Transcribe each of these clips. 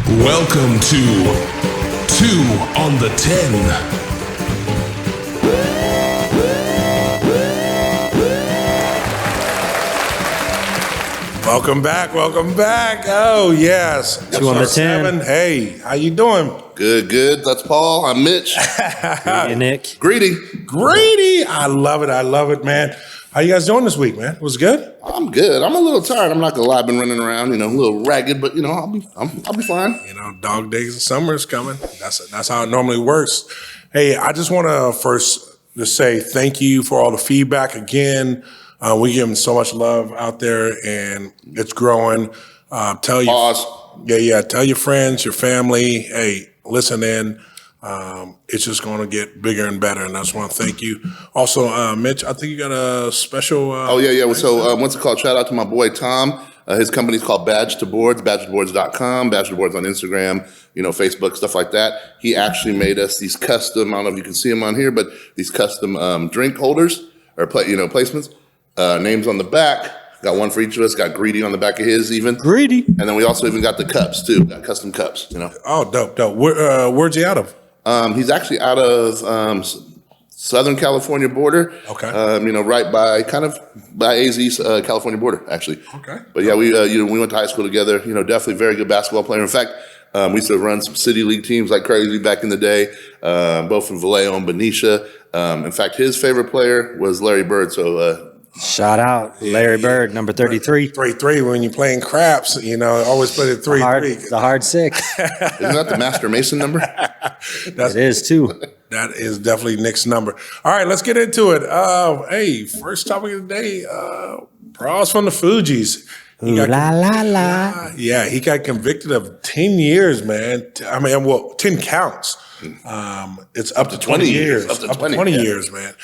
Welcome to 2 on the 10. Welcome back. Oh, yes. 2 on the 10. Hey, how you doing? Good. That's Paul. I'm Mitch. Hey, Nick. Greedy. I love it, man. How you guys doing this week, man? Was it good? I'm good. I'm a little tired. I'm not gonna lie. I've been running around, a little ragged, but I'll be fine. Dog days and summer is coming. That's how it normally works. Hey, I just want to first just say thank you for all the feedback again. We give them so much love out there, and it's growing. Tell your friends, your family. Hey, listen in. It's just going to get bigger and better, and I just want to thank you. Also, Mitch, I think you got a special. So what's it called? Shout out to my boy Tom. His company's called Badge to Boards, badgetoboards.com, Badge to Boards on Instagram, Facebook, stuff like that. He actually made us these custom, I don't know if you can see them on here, but these custom drink holders or placements. Names on the back. Got one for each of us. Got Greedy on the back of his even. Greedy. And then we also even got the cups too. Got custom cups, Oh, dope. Where's he out of? He's actually out of Southern California border. Okay. Right by AZ's California border, actually. Okay. But yeah, we went to high school together. Definitely very good basketball player. In fact, we used to run some city league teams like crazy back in the day, both in Vallejo and Benicia. In fact, his favorite player was Larry Bird. So shout out Larry Bird, number 33. 3-3 when you're playing craps, always play the 3-3. The hard 6. Isn't that the Master Mason number? It is too. That is definitely Nick's number. All right, let's get into it. Hey, first topic of the day, Pras from the Fugees. La. Yeah, he got convicted of 10 years, man. 10 counts. It's up to 20 years. Up to 20 years, man.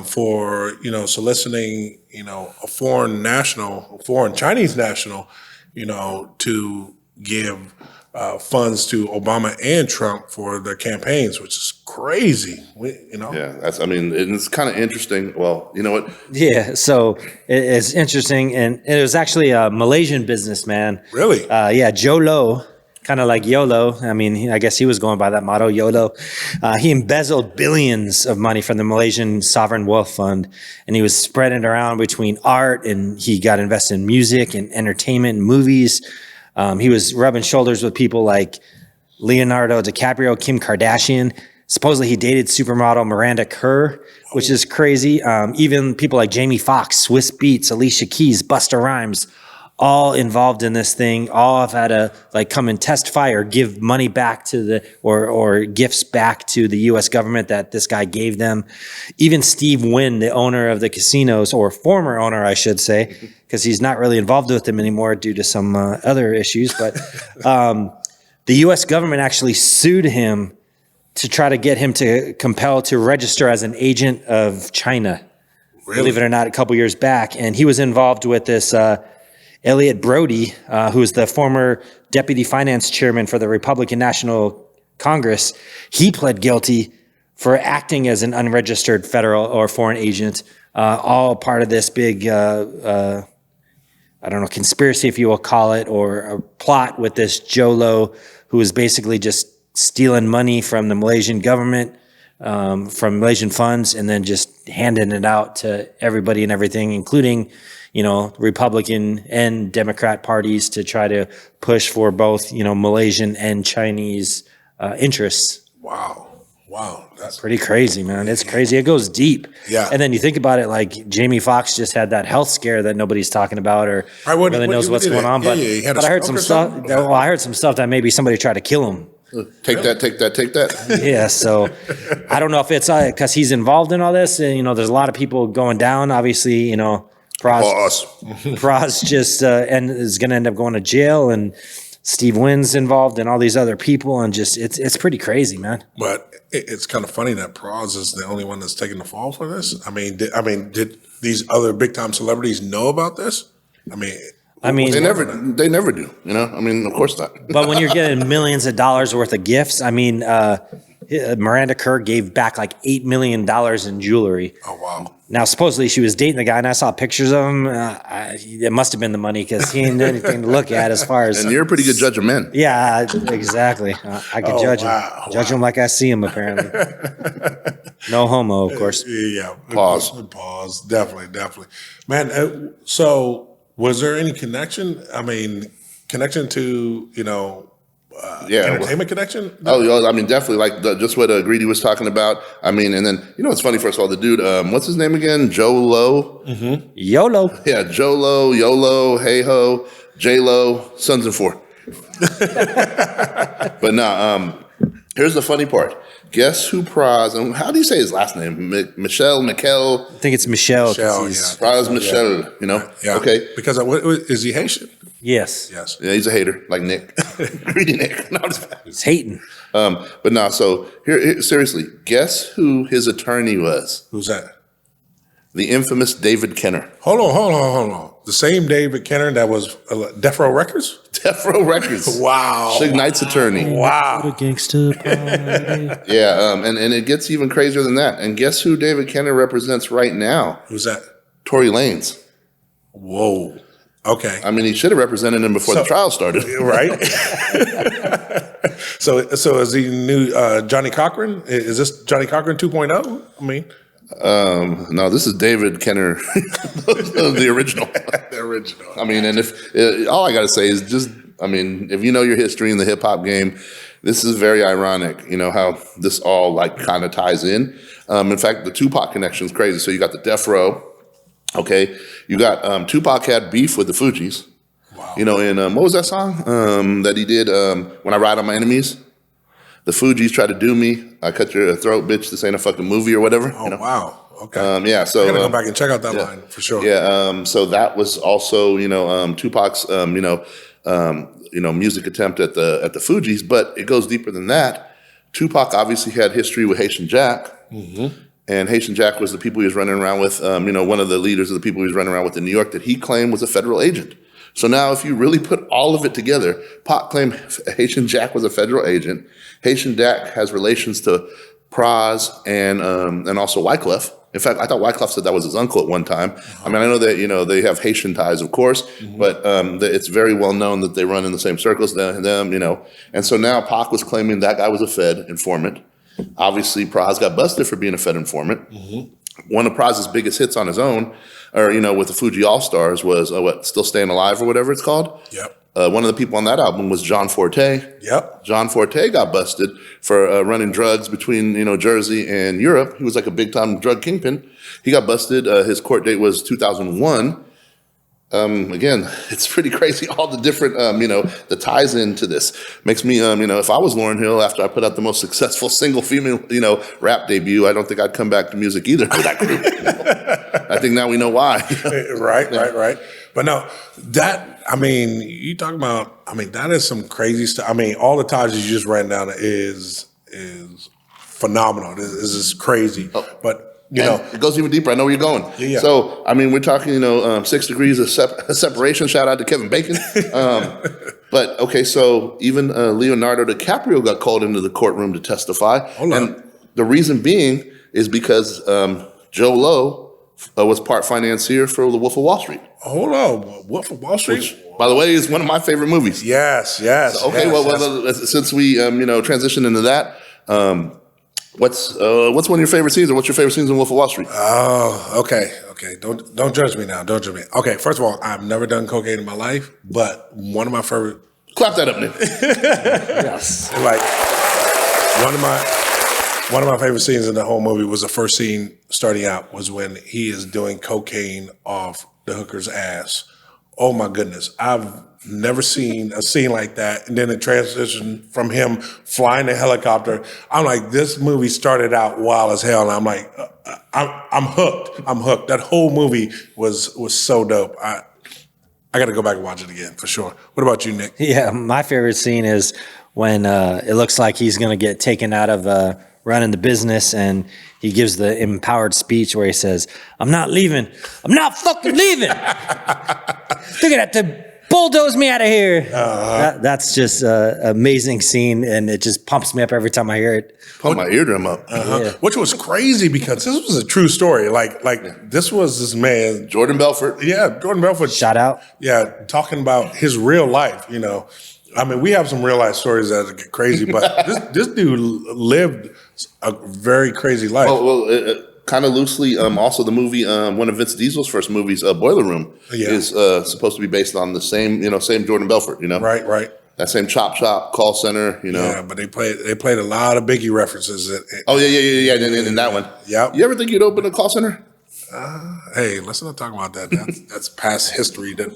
For, soliciting, a foreign Chinese national, to give funds to Obama and Trump for their campaigns, which is crazy. Yeah, it's kind of interesting. Well, you know what? Yeah, so it's interesting, and it was actually a Malaysian businessman. Really? Yeah, Joe Low. Kind of like YOLO. I guess he was going by that motto, YOLO. He embezzled billions of money from the Malaysian Sovereign Wealth Fund, and he was spreading it around between art, and he got invested in music and entertainment and movies. He was rubbing shoulders with people like Leonardo DiCaprio, Kim Kardashian. Supposedly he dated supermodel Miranda Kerr, which is crazy. Even people like Jamie Foxx, Swiss Beats, Alicia Keys, Busta Rhymes, all involved in this thing, all have had to come and testify or give money back to or gifts back to the U.S. government that this guy gave them. Even Steve Wynn, the owner of the casinos, or former owner, I should say, because he's not really involved with them anymore due to some other issues. But the U.S. government actually sued him to try to get him to compel to register as an agent of China. Really? Believe it or not, a couple years back. And he was involved with this Elliot Brody, who is the former deputy finance chairman for the Republican National Congress. He pled guilty for acting as an unregistered federal or foreign agent, all part of this big, conspiracy, if you will call it, or a plot with this Jolo, who is basically just stealing money from the Malaysian government, from Malaysian funds, and then just handing it out to everybody and everything, including Republican and Democrat parties, to try to push for both, Malaysian and Chinese interests. Wow. That's pretty crazy, man. It's crazy. It goes deep. Yeah. And then you think about it, like Jamie Foxx just had that health scare that nobody's talking about or really knows what's going on. But I heard some stuff. Well, I heard some stuff that maybe somebody tried to kill him. Take that. Yeah, so I don't know if it's because he's involved in all this. And, there's a lot of people going down. Obviously, Pras just is going to end up going to jail, and Steve Wynn's involved, and all these other people, and just it's pretty crazy, man. But it's kind of funny that Pras is the only one that's taking the fall for this. Did these other big time celebrities know about this? They never do. Of course not. But when you're getting millions of dollars worth of gifts, Miranda Kerr gave back like $8 million in jewelry. Oh, wow. Now, supposedly she was dating the guy, and I saw pictures of him. It must have been the money because he ain't anything to look at as far as. And you're a pretty good judge of men. Yeah, exactly. I can judge him. Judge him like I see him, apparently. No homo, of course. Yeah. Pause. Pause. Definitely. Man, so was there any connection? I mean, connection to, entertainment connection? Oh, I mean, definitely. Like just what Greedy was talking about. I mean, and then, it's funny, first of all, the dude, what's his name again? Joe Low? Mm-hmm. YOLO. Yeah, Joe Low, YOLO, Hey Ho, J Lo, Sons and Four. But no, here's the funny part. Guess who Pras, and how do you say his last name? Michelle? I think it's Michelle. Pras Michelle, Yeah. Okay. Because is he Haitian? Yes. Yeah, he's a hater, like Nick. Greedy Nick. No, He's hating. but no, so here, seriously, guess who his attorney was? Who's that? The infamous David Kenner. Hold on. The same David Kenner that was Death Row Records? Death Row Records. Wow. Suge Knight's attorney. Wow. What a gangster party. Yeah, and it gets even crazier than that. And guess who David Kenner represents right now? Who's that? Tory Lanez. Whoa. Okay. I mean, he should have represented him before the trial started. Right? So is he new Johnny Cochran? Is this Johnny Cochran 2.0? I mean... no, this is David Kenner, the original. The original. I mean, and if all I got to say is just, I mean, if you know your history in the hip hop game, this is very ironic, how this all like kind of ties in. In fact, the Tupac connection is crazy. So you got the Death Row, okay? You got Tupac had beef with the Fugees. Wow. And what was that song that he did? When I Ride on My Enemies. The Fugees try to do me. I cut your throat, bitch. This ain't a fucking movie or whatever. Oh, wow. Okay. Yeah. So I gotta go back and check out that line for sure. Yeah. So that was also, Tupac's, music attempt at the Fugees, but it goes deeper than that. Tupac obviously had history with Haitian Jack, and Haitian Jack was the people he was running around with. One of the leaders of the people he was running around with in New York that he claimed was a federal agent. So now, if you really put all of it together, Pac claimed Haitian Jack was a federal agent. Haitian Jack has relations to Pras and also Wyclef. In fact, I thought Wyclef said that was his uncle at one time. I mean, I know that they have Haitian ties, of course, but it's very well known that they run in the same circles. And so now Pac was claiming that guy was a Fed informant. Obviously, Pras got busted for being a Fed informant. One of Pras's biggest hits on his own, or with the Fuji All Stars, was Still Staying Alive or whatever it's called. Yep. One of the people on that album was John Forte. Yep. John Forte got busted for running drugs between Jersey and Europe. He was like a big time drug kingpin. He got busted. His court date was 2001. Again, it's pretty crazy. All the different, the ties into this makes me, if I was Lauryn Hill after I put out the most successful single female, rap debut, I don't think I'd come back to music either with that group. I think now we know why. Right. But no, you talk about, that is some crazy stuff. All the ties you just ran down is phenomenal. This is crazy. But it goes even deeper. I know where you're going. Yeah. So, we're talking, 6 degrees of separation. Shout out to Kevin Bacon. But, okay, so even Leonardo DiCaprio got called into the courtroom to testify. Hold on. And the reason being is because Joe Low was part financier for The Wolf of Wall Street. Hold on. Wolf of Wall Street? Which, by the way, is one of my favorite movies. Yes. So, okay, yes. Since we, transitioned into that, what's one of your favorite scenes, or what's your favorite scenes in Wolf of Wall Street? Oh, okay. Don't judge me now. Don't judge me. Okay, first of all, I've never done cocaine in my life, but one of my favorite. Clap that up, Nick. Yes. Like one of my favorite scenes in the whole movie was the first scene starting out was when he is doing cocaine off the hooker's ass. Oh my goodness. I've never seen a scene like that. And then the transition from him flying the helicopter. I'm like, this movie started out wild as hell. And I'm like, I'm hooked. I'm hooked. That whole movie was so dope. I got to go back and watch it again for sure. What about you, Nick? Yeah, my favorite scene is when it looks like he's going to get taken out of running the business, and he gives the empowered speech where he says, "I'm not leaving. I'm not fucking leaving." Look at that. bulldoze me out of here. That's just an amazing scene, and it just pumps me up every time I hear it. Pump my eardrum up. Yeah. Which was crazy because this was a true story. Like this was this man, Jordan Belfort. yeah, Jordan Belfort. Shout out. Yeah, talking about his real life, you know. I mean, we have some real life stories that get crazy, but this dude lived a very crazy life. Well, kind of loosely, also the movie, one of Vince Diesel's first movies, Boiler Room, is supposed to be based on the same Jordan Belfort, Right. That same chop shop call center, Yeah, but they played a lot of Biggie references. Oh yeah, in that one. Yep. You ever think you'd open a call center? Hey, let's not talk about that. That's past history. That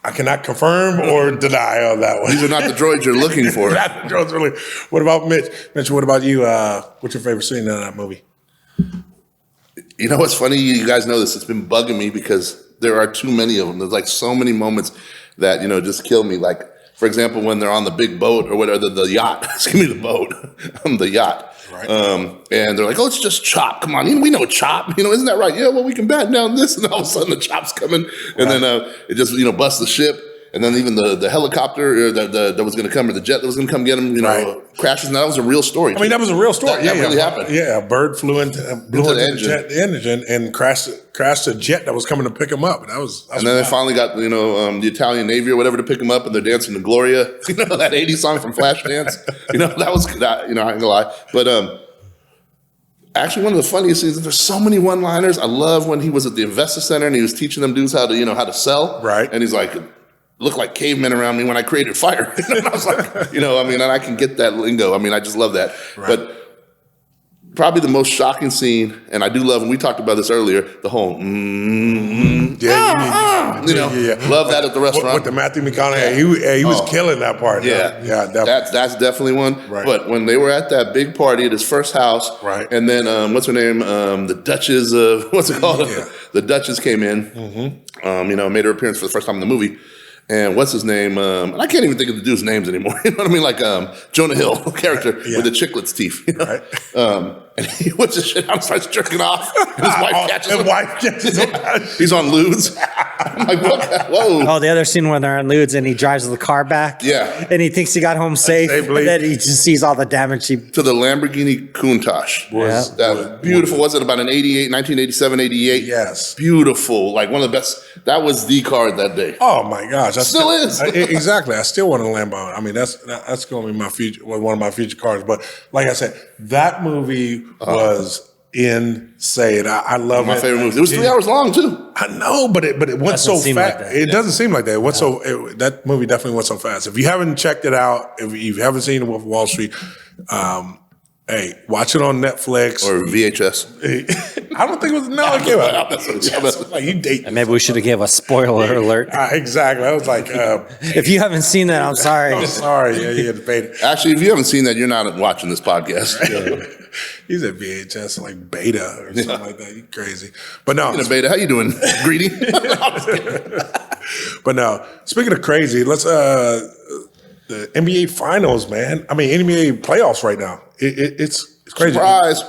I cannot confirm or deny on that one. These are not the droids you're looking for. Not the drones, really. What about Mitch? Mitch, what about you? What's your favorite scene in that movie? You know what's funny? You guys know this. It's been bugging me because there are too many of them. There's like so many moments that, just kill me. Like, for example, when they're on the big boat or whatever, the yacht. Excuse me, the boat. The yacht. Right. And they're like, oh, it's just Chop. Come on, we know Chop. Isn't that right? Yeah, well, we can batten down this. And all of a sudden the Chop's coming. And then it just, busts the ship. And then even the helicopter that was going to come, or the jet that was going to come get him, crashes. And that was a real story. I mean, that was a real story. That really happened. Yeah, a bird flew into the engine and crashed a jet that was coming to pick him up. That was and then they finally got the Italian Navy or whatever to pick him up, and they're dancing to Gloria. That '80s song from Flashdance. That was that. I ain't gonna lie, but actually, one of the funniest scenes. There's so many one-liners. I love when he was at the Investor Center and he was teaching them dudes how to sell. Right. And he's like, look like cavemen around me when I created fire. And I was like, and I can get that lingo. I mean, I just love that. Right. But probably the most shocking scene, and I do love, and we talked about this earlier, the whole love that at the restaurant. With the Matthew McConaughey, he was killing that part. Yeah, definitely. That's definitely one. Right. But when they were at that big party at his first house, right, and then what's her name? The Duchess of what's it called? Yeah. The Duchess came in. Made her appearance for the first time in the movie. And what's his name? And I can't even think of the dude's names anymore. You know what I mean? Like Jonah Hill character with the chiclets teeth. Right. And he whips his shit out and starts jerking off. And his wife catches him. He's on lewds. I'm like, what? Whoa. Oh, the other scene when they're on lewds and he drives the car back. Yeah. And he thinks he got home safe. Safely. And then he just sees all the damage. To the Lamborghini Countach. That was beautiful. Was it about an 1987, 88? Yes. Beautiful. Like one of the best. That was the car that day. Oh my gosh. Still is. Exactly. I still want a Lambo. I mean, that's going to be my future, one of my future cars. But like I said, that movie was insane. I love my favorite movie. It was 3 hours long too. I know, but it went so fast. Like it doesn't seem like that. It went that movie definitely went so fast. If you haven't checked it out, if you haven't seen Wolf of Wall Street, hey, watch it on Netflix or VHS. I don't think it was. No, it came out. Like you date. Maybe we should have gave a spoiler alert. Exactly. I was like, if you haven't seen that, I'm sorry. I'm sorry. Yeah, you had to pay it. Actually, if you haven't seen that, you're not watching this podcast. He's at VHS like beta or something like that. You crazy. But no. Beta, how you doing? Greedy? But no. Speaking of crazy, let's the NBA Finals, man. I mean, NBA playoffs right now. It's crazy.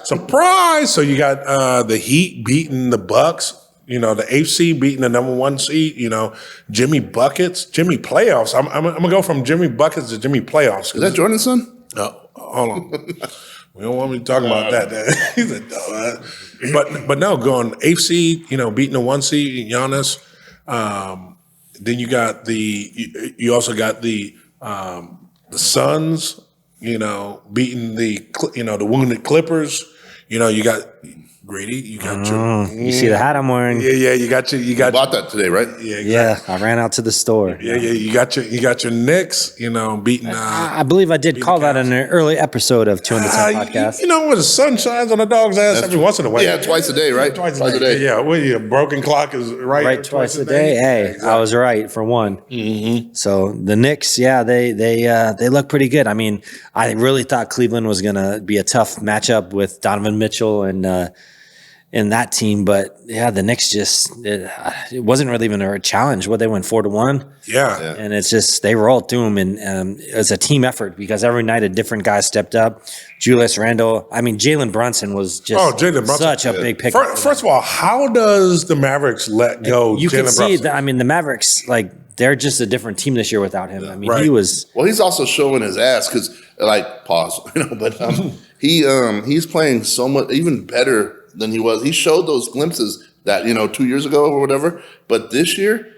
Surprise! So you got the Heat beating the Bucks. The AFC beating the number 1 seed. Jimmy Buckets, Jimmy Playoffs. I'm gonna go from Jimmy Buckets to Jimmy Playoffs. Is that Jordan's son? No, hold on. We don't want me to talk about that. He's a dumb. But no, going AFC. Beating the 1 seed, Giannis. Then you got you also got the Suns. Beating the wounded Clippers. You got Greedy. You got you see the hat I'm wearing? Yeah. You bought that today, right? Yeah, exactly. Yeah. I ran out to the store. Yeah. You got your Knicks. Beating. I believe I did call that in an early episode of 2 podcast. When the sun shines on a dog's ass every once in a while. Yeah, twice a day, right? Twice a day. Yeah. Well, broken clock is right twice a day. Hey, exactly. I was right for one. Mm-hmm. So the Knicks, they look pretty good. I mean, I really thought Cleveland was going to be a tough matchup with Donovan Mitchell and in that team. But yeah, the Knicks just it wasn't really even a challenge. What they went 4-1. Yeah. And it's just they rolled through them, and it was a team effort because every night a different guy stepped up. Julius Randle, I mean Jalen Brunson was just such a big pick. First of all, how does the Mavericks let go? You can Jalen see Brunson? that. I mean, the Mavericks, like, they're just a different team this year without him. I mean, Right. he was. Well, he's also showing his ass because, like, pause, but he's playing so much even better than he was. He showed those glimpses that 2 years ago or whatever. But this year,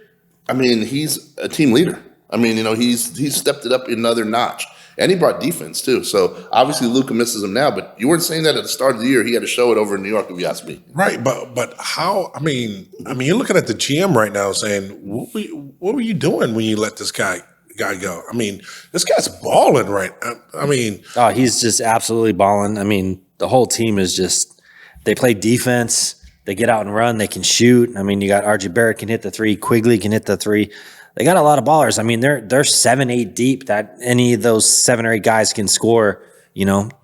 I mean, he's a team leader. I mean, he's stepped it up another notch, and he brought defense too. So obviously, Luka misses him now. But you weren't saying that at the start of the year. He had to show it over in New York, if you ask me. Right, but how? I mean, you're looking at the GM right now saying, "What were you doing when you let this guy go?" I mean, this guy's balling, right? I mean, Oh, he's just absolutely balling. I mean, the whole team is just, they play defense. They get out and run. They can shoot. I mean, you got RJ Barrett can hit the three. Quigley can hit the three. They got a lot of ballers. I mean, they're 7-8 deep that any of those 7 or 8 guys can score,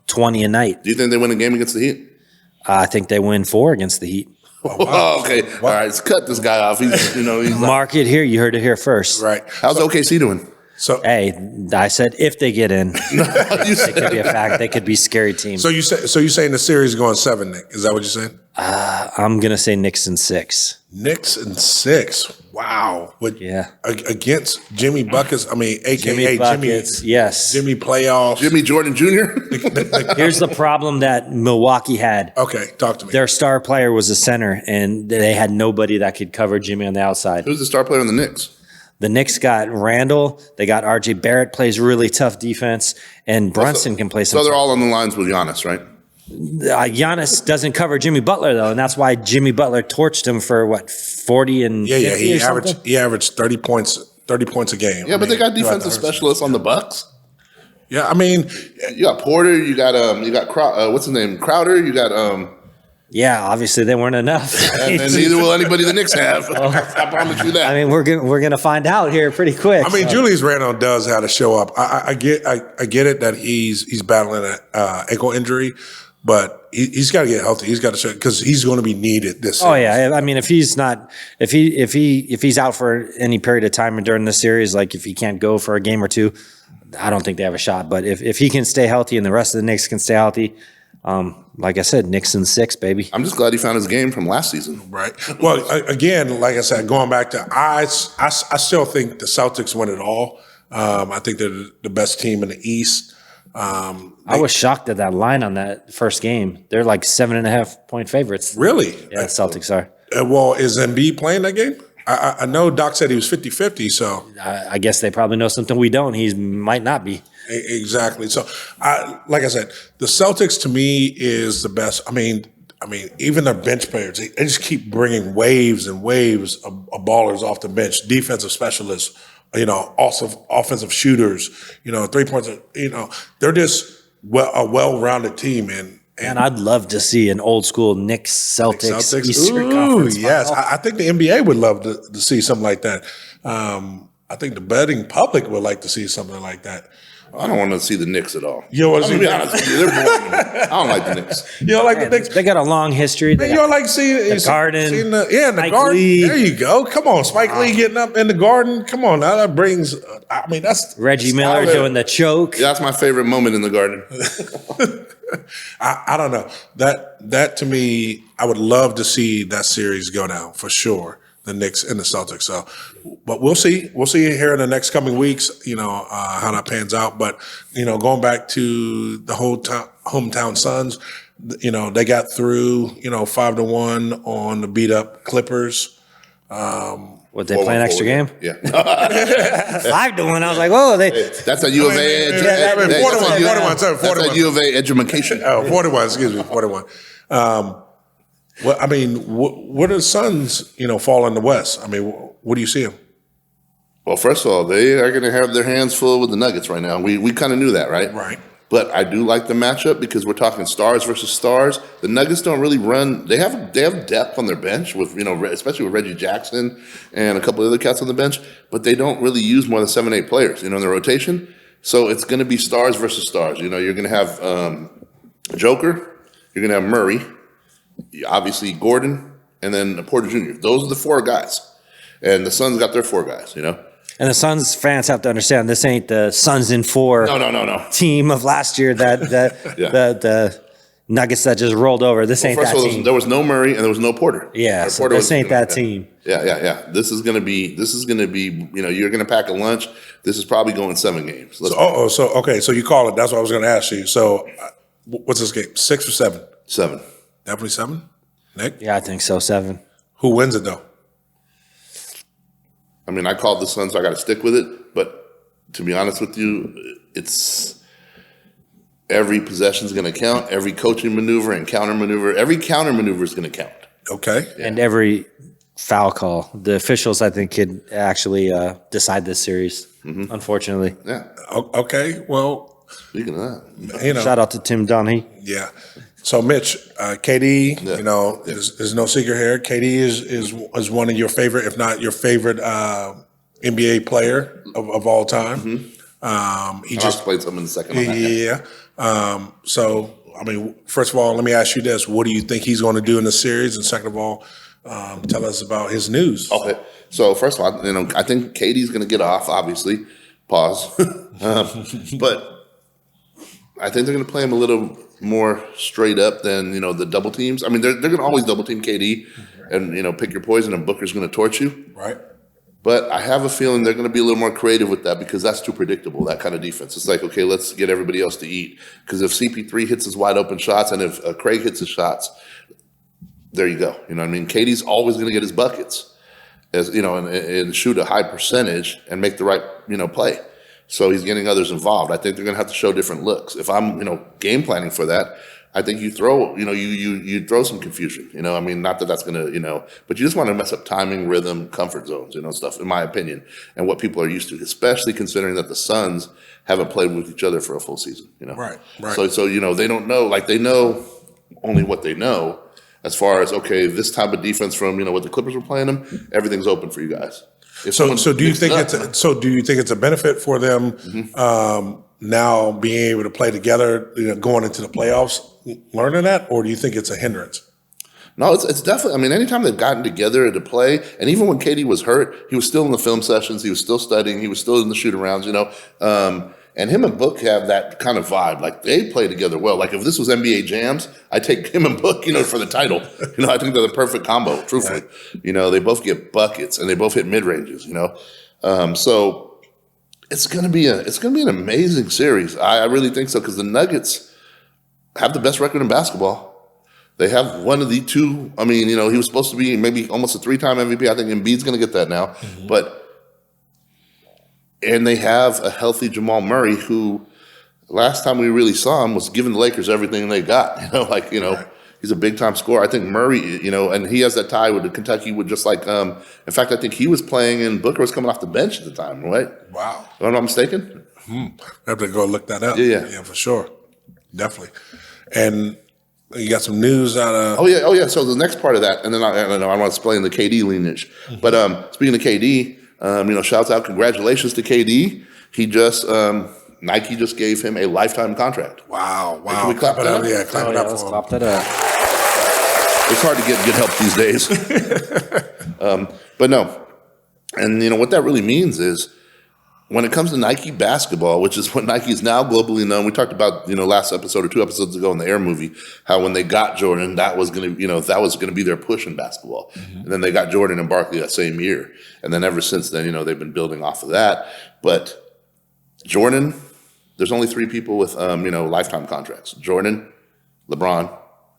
20 a night. Do you think they win a game against the Heat? I think they win 4 against the Heat. Oh, okay. All right, let's cut this guy off. He's Mark it here. You heard it here first. right. how's OKC doing? So, Hey, I said if they get in, You it could be a fact. They could be scary teams. so you're saying the series is going 7, Nick? Is that what you're saying? I'm gonna say Knicks in 6. Knicks in 6. Wow. Yeah. Against Jimmy Buckets. I mean, AKA Jimmy buckets. Yes. Jimmy playoffs. Jimmy Jordan Jr.? Here's the problem that Milwaukee had. Okay, talk to me. Their star player was a center, and they had nobody that could cover Jimmy on the outside. Who's the star player on the Knicks? The Knicks got Randall. They got RJ Barrett, plays really tough defense, and Brunson can play some. So they're all on the lines with Giannis, right? Giannis doesn't cover Jimmy Butler though, and that's why Jimmy Butler torched him for 40 and 50 He or something? averaged 30 points a game. Yeah, but they got defensive specialists on the Bucks. Yeah, I mean, You got Porter. You got what's his name? Crowder. You got Yeah, obviously they weren't enough. and neither will anybody the Knicks have. I promise you that. I mean, we're gonna find out here pretty quick. I mean, Julius Randle does have to show up. I get it that he's battling an ankle injury, but he's got to get healthy. He's got to show because he's going to be needed this. Oh series. yeah, I mean, if he's out for any period of time during the series, like if he can't go for a game or two, I don't think they have a shot. But if he can stay healthy and the rest of the Knicks can stay healthy, like I said, Knicks in 6, baby. I'm just glad he found his game from last season. Right. Well, again, like I said, going back to I still think the Celtics win it all. I think they're the best team in the East. I was shocked at that line on that first game. They're like 7.5 point favorites. Really? Yeah, the Celtics are. Well, is Embiid playing that game? I know Doc said he was 50-50, so. I guess they probably know something we don't. He might not be. Exactly. So, like I said, the Celtics to me is the best. I mean, even their bench players, they just keep bringing waves and waves of ballers off the bench, defensive specialists, also offensive shooters, 3-pointers, they're just a well-rounded team. And I'd love to see an old school Knicks Celtics Eastern Ooh, Conference. yes. Final. I think the NBA would love to see something like that. I think the betting public would like to see something like that. I don't want to see the Knicks at all. You don't want to I'm see gonna be honest with you, they're boring to me. I don't like the Knicks. You don't like the Knicks? They got a long history. You don't like seeing the Garden, the Spike Garden. Lee. There you go. Come on, Spike Lee getting up in the Garden. Come on, now that brings. I mean, that's Reggie Miller doing the choke. Yeah, that's my favorite moment in the Garden. I don't know that to me. I would love to see that series go down for sure. The Knicks and the Celtics. So, but we'll see. We'll see here in the next coming weeks. How that pans out. But going back to the whole hometown Suns, they got through. 5-1 on the beat up Clippers. What, they play an extra game? Yeah. 5-1. I was like, oh, That's a U of A edge. That's a U of A education. Oh, 41. Excuse me, 41. Well, I mean, where do the Suns, fall in the West? I mean, what do you see them? Well, first of all, they are going to have their hands full with the Nuggets right now. We kind of knew that, right? Right. But I do like the matchup because we're talking stars versus stars. The Nuggets don't really run. They have depth on their bench with especially with Reggie Jackson and a couple of other cats on the bench. But they don't really use more than 7-8 players, in their rotation. So it's going to be stars versus stars. You're going to have Joker. You're going to have Murray. obviously Gordon, and then Porter Jr. Those are the 4 guys. And the Suns got their 4 guys, you know? And the Suns fans have to understand this ain't the Suns in 4 No. team of last year that Yeah. the Nuggets that just rolled over. This ain't First that of all, team. there was no Murray and there was no Porter. Yeah, so Porter this ain't that team. Yeah. This is gonna be, you know, you're gonna pack a lunch. This is probably going 7 games. So you call it. That's what I was going to ask you. So, what's this game? 6 or 7? 7. Definitely 7. Nick, Yeah, I think so. 7. who wins it though? I mean, I called the Suns, so I got to stick with it. But to be honest with you, it's every possession is going to count. Every coaching maneuver and counter maneuver, every counter maneuver is going to count. Okay. And every foul call. The officials, I think, could actually decide this series, unfortunately. Yeah. Okay. Well, Speaking of that, you know. Shout out to Tim Donahue. Yeah. So, Mitch, KD, you know, there's no secret here. KD is one of your favorite, if not your favorite, NBA player of all time. He just played some in the second one. yeah. So, I mean, first of all, let me ask you this: what do you think he's going to do in the series? And second of all, tell us about his news. Okay. So first of all, you know, I think Katie's going to get off. Obviously, pause. But I think they're going to play him a little more straight up than, you know, the double teams. I mean, they're going to always double team KD, and, you know, pick your poison, and Booker's going to torch you. Right. But I have a feeling they're going to be a little more creative with that because that's too predictable, that kind of defense. It's like, okay, let's get everybody else to eat. Because if CP3 hits his wide open shots and if Craig hits his shots, there you go. You know what I mean? KD's always going to get his buckets, as you know, and shoot a high percentage and make the right, you know, play. So he's getting others involved. I think they're going to have to show different looks. If I'm, you know, game planning for that, I think you throw, you know, you throw some confusion. You know, I mean, not that that's going to, you know, but you just want to mess up timing, rhythm, comfort zones, you know, stuff, in my opinion, and what people are used to, especially considering that the Suns haven't played with each other for a full season, you know. Right. So you know, they don't know, like they know only what they know as far as, okay, this type of defense from, you know, what the Clippers were playing them, everything's open for you guys. So do you think it's a benefit for them now being able to play together, you know, going into the playoffs, learning that, or do you think it's a hindrance? No, it's definitely. I mean, anytime they've gotten together to play, and even when KD was hurt, he was still in the film sessions. He was still studying. He was still in the shoot arounds. You know, and him and Book have that kind of vibe. Like they play together well. Like if this was NBA jams, I take him and Book, you know, for the title. You know, I think they're the perfect combo. Truthfully, you know, they both get buckets and they both hit mid ranges. You know, so it's gonna be an amazing series. I really think so because the Nuggets have the best record in basketball. They have one of the two. I mean, you know, he was supposed to be maybe almost a 3-time MVP. I think Embiid's going to get that now. And they have a healthy Jamal Murray, who last time we really saw him was giving the Lakers everything they got. You know, like, you know, he's a big time scorer. I think Murray, you know, and he has that tie with the Kentucky with just like, in fact, I think he was playing and Booker was coming off the bench at the time, right? Wow. If I'm not mistaken. I have to go look that up. Yeah, for sure. Definitely. And you got some news out of. Oh yeah. So the next part of that, and then I want to explain the KD lineage. But speaking of KD, you know, shouts out, congratulations to KD. He just Nike just gave him a lifetime contract. Wow. Can we clap it up? Yeah, clap it up Let's for him. clap that up. It's hard to get good help these days. But no, and you know what that really means is, when it comes to Nike basketball, which is what Nike is now globally known, we talked about, you know, last episode or 2 episodes ago in the Air movie, how when they got Jordan, that was going to be their push in basketball. And then they got Jordan and Barkley that same year. And then ever since then, you know, they've been building off of that. But Jordan, there's only 3 people with, you know, lifetime contracts: Jordan, LeBron,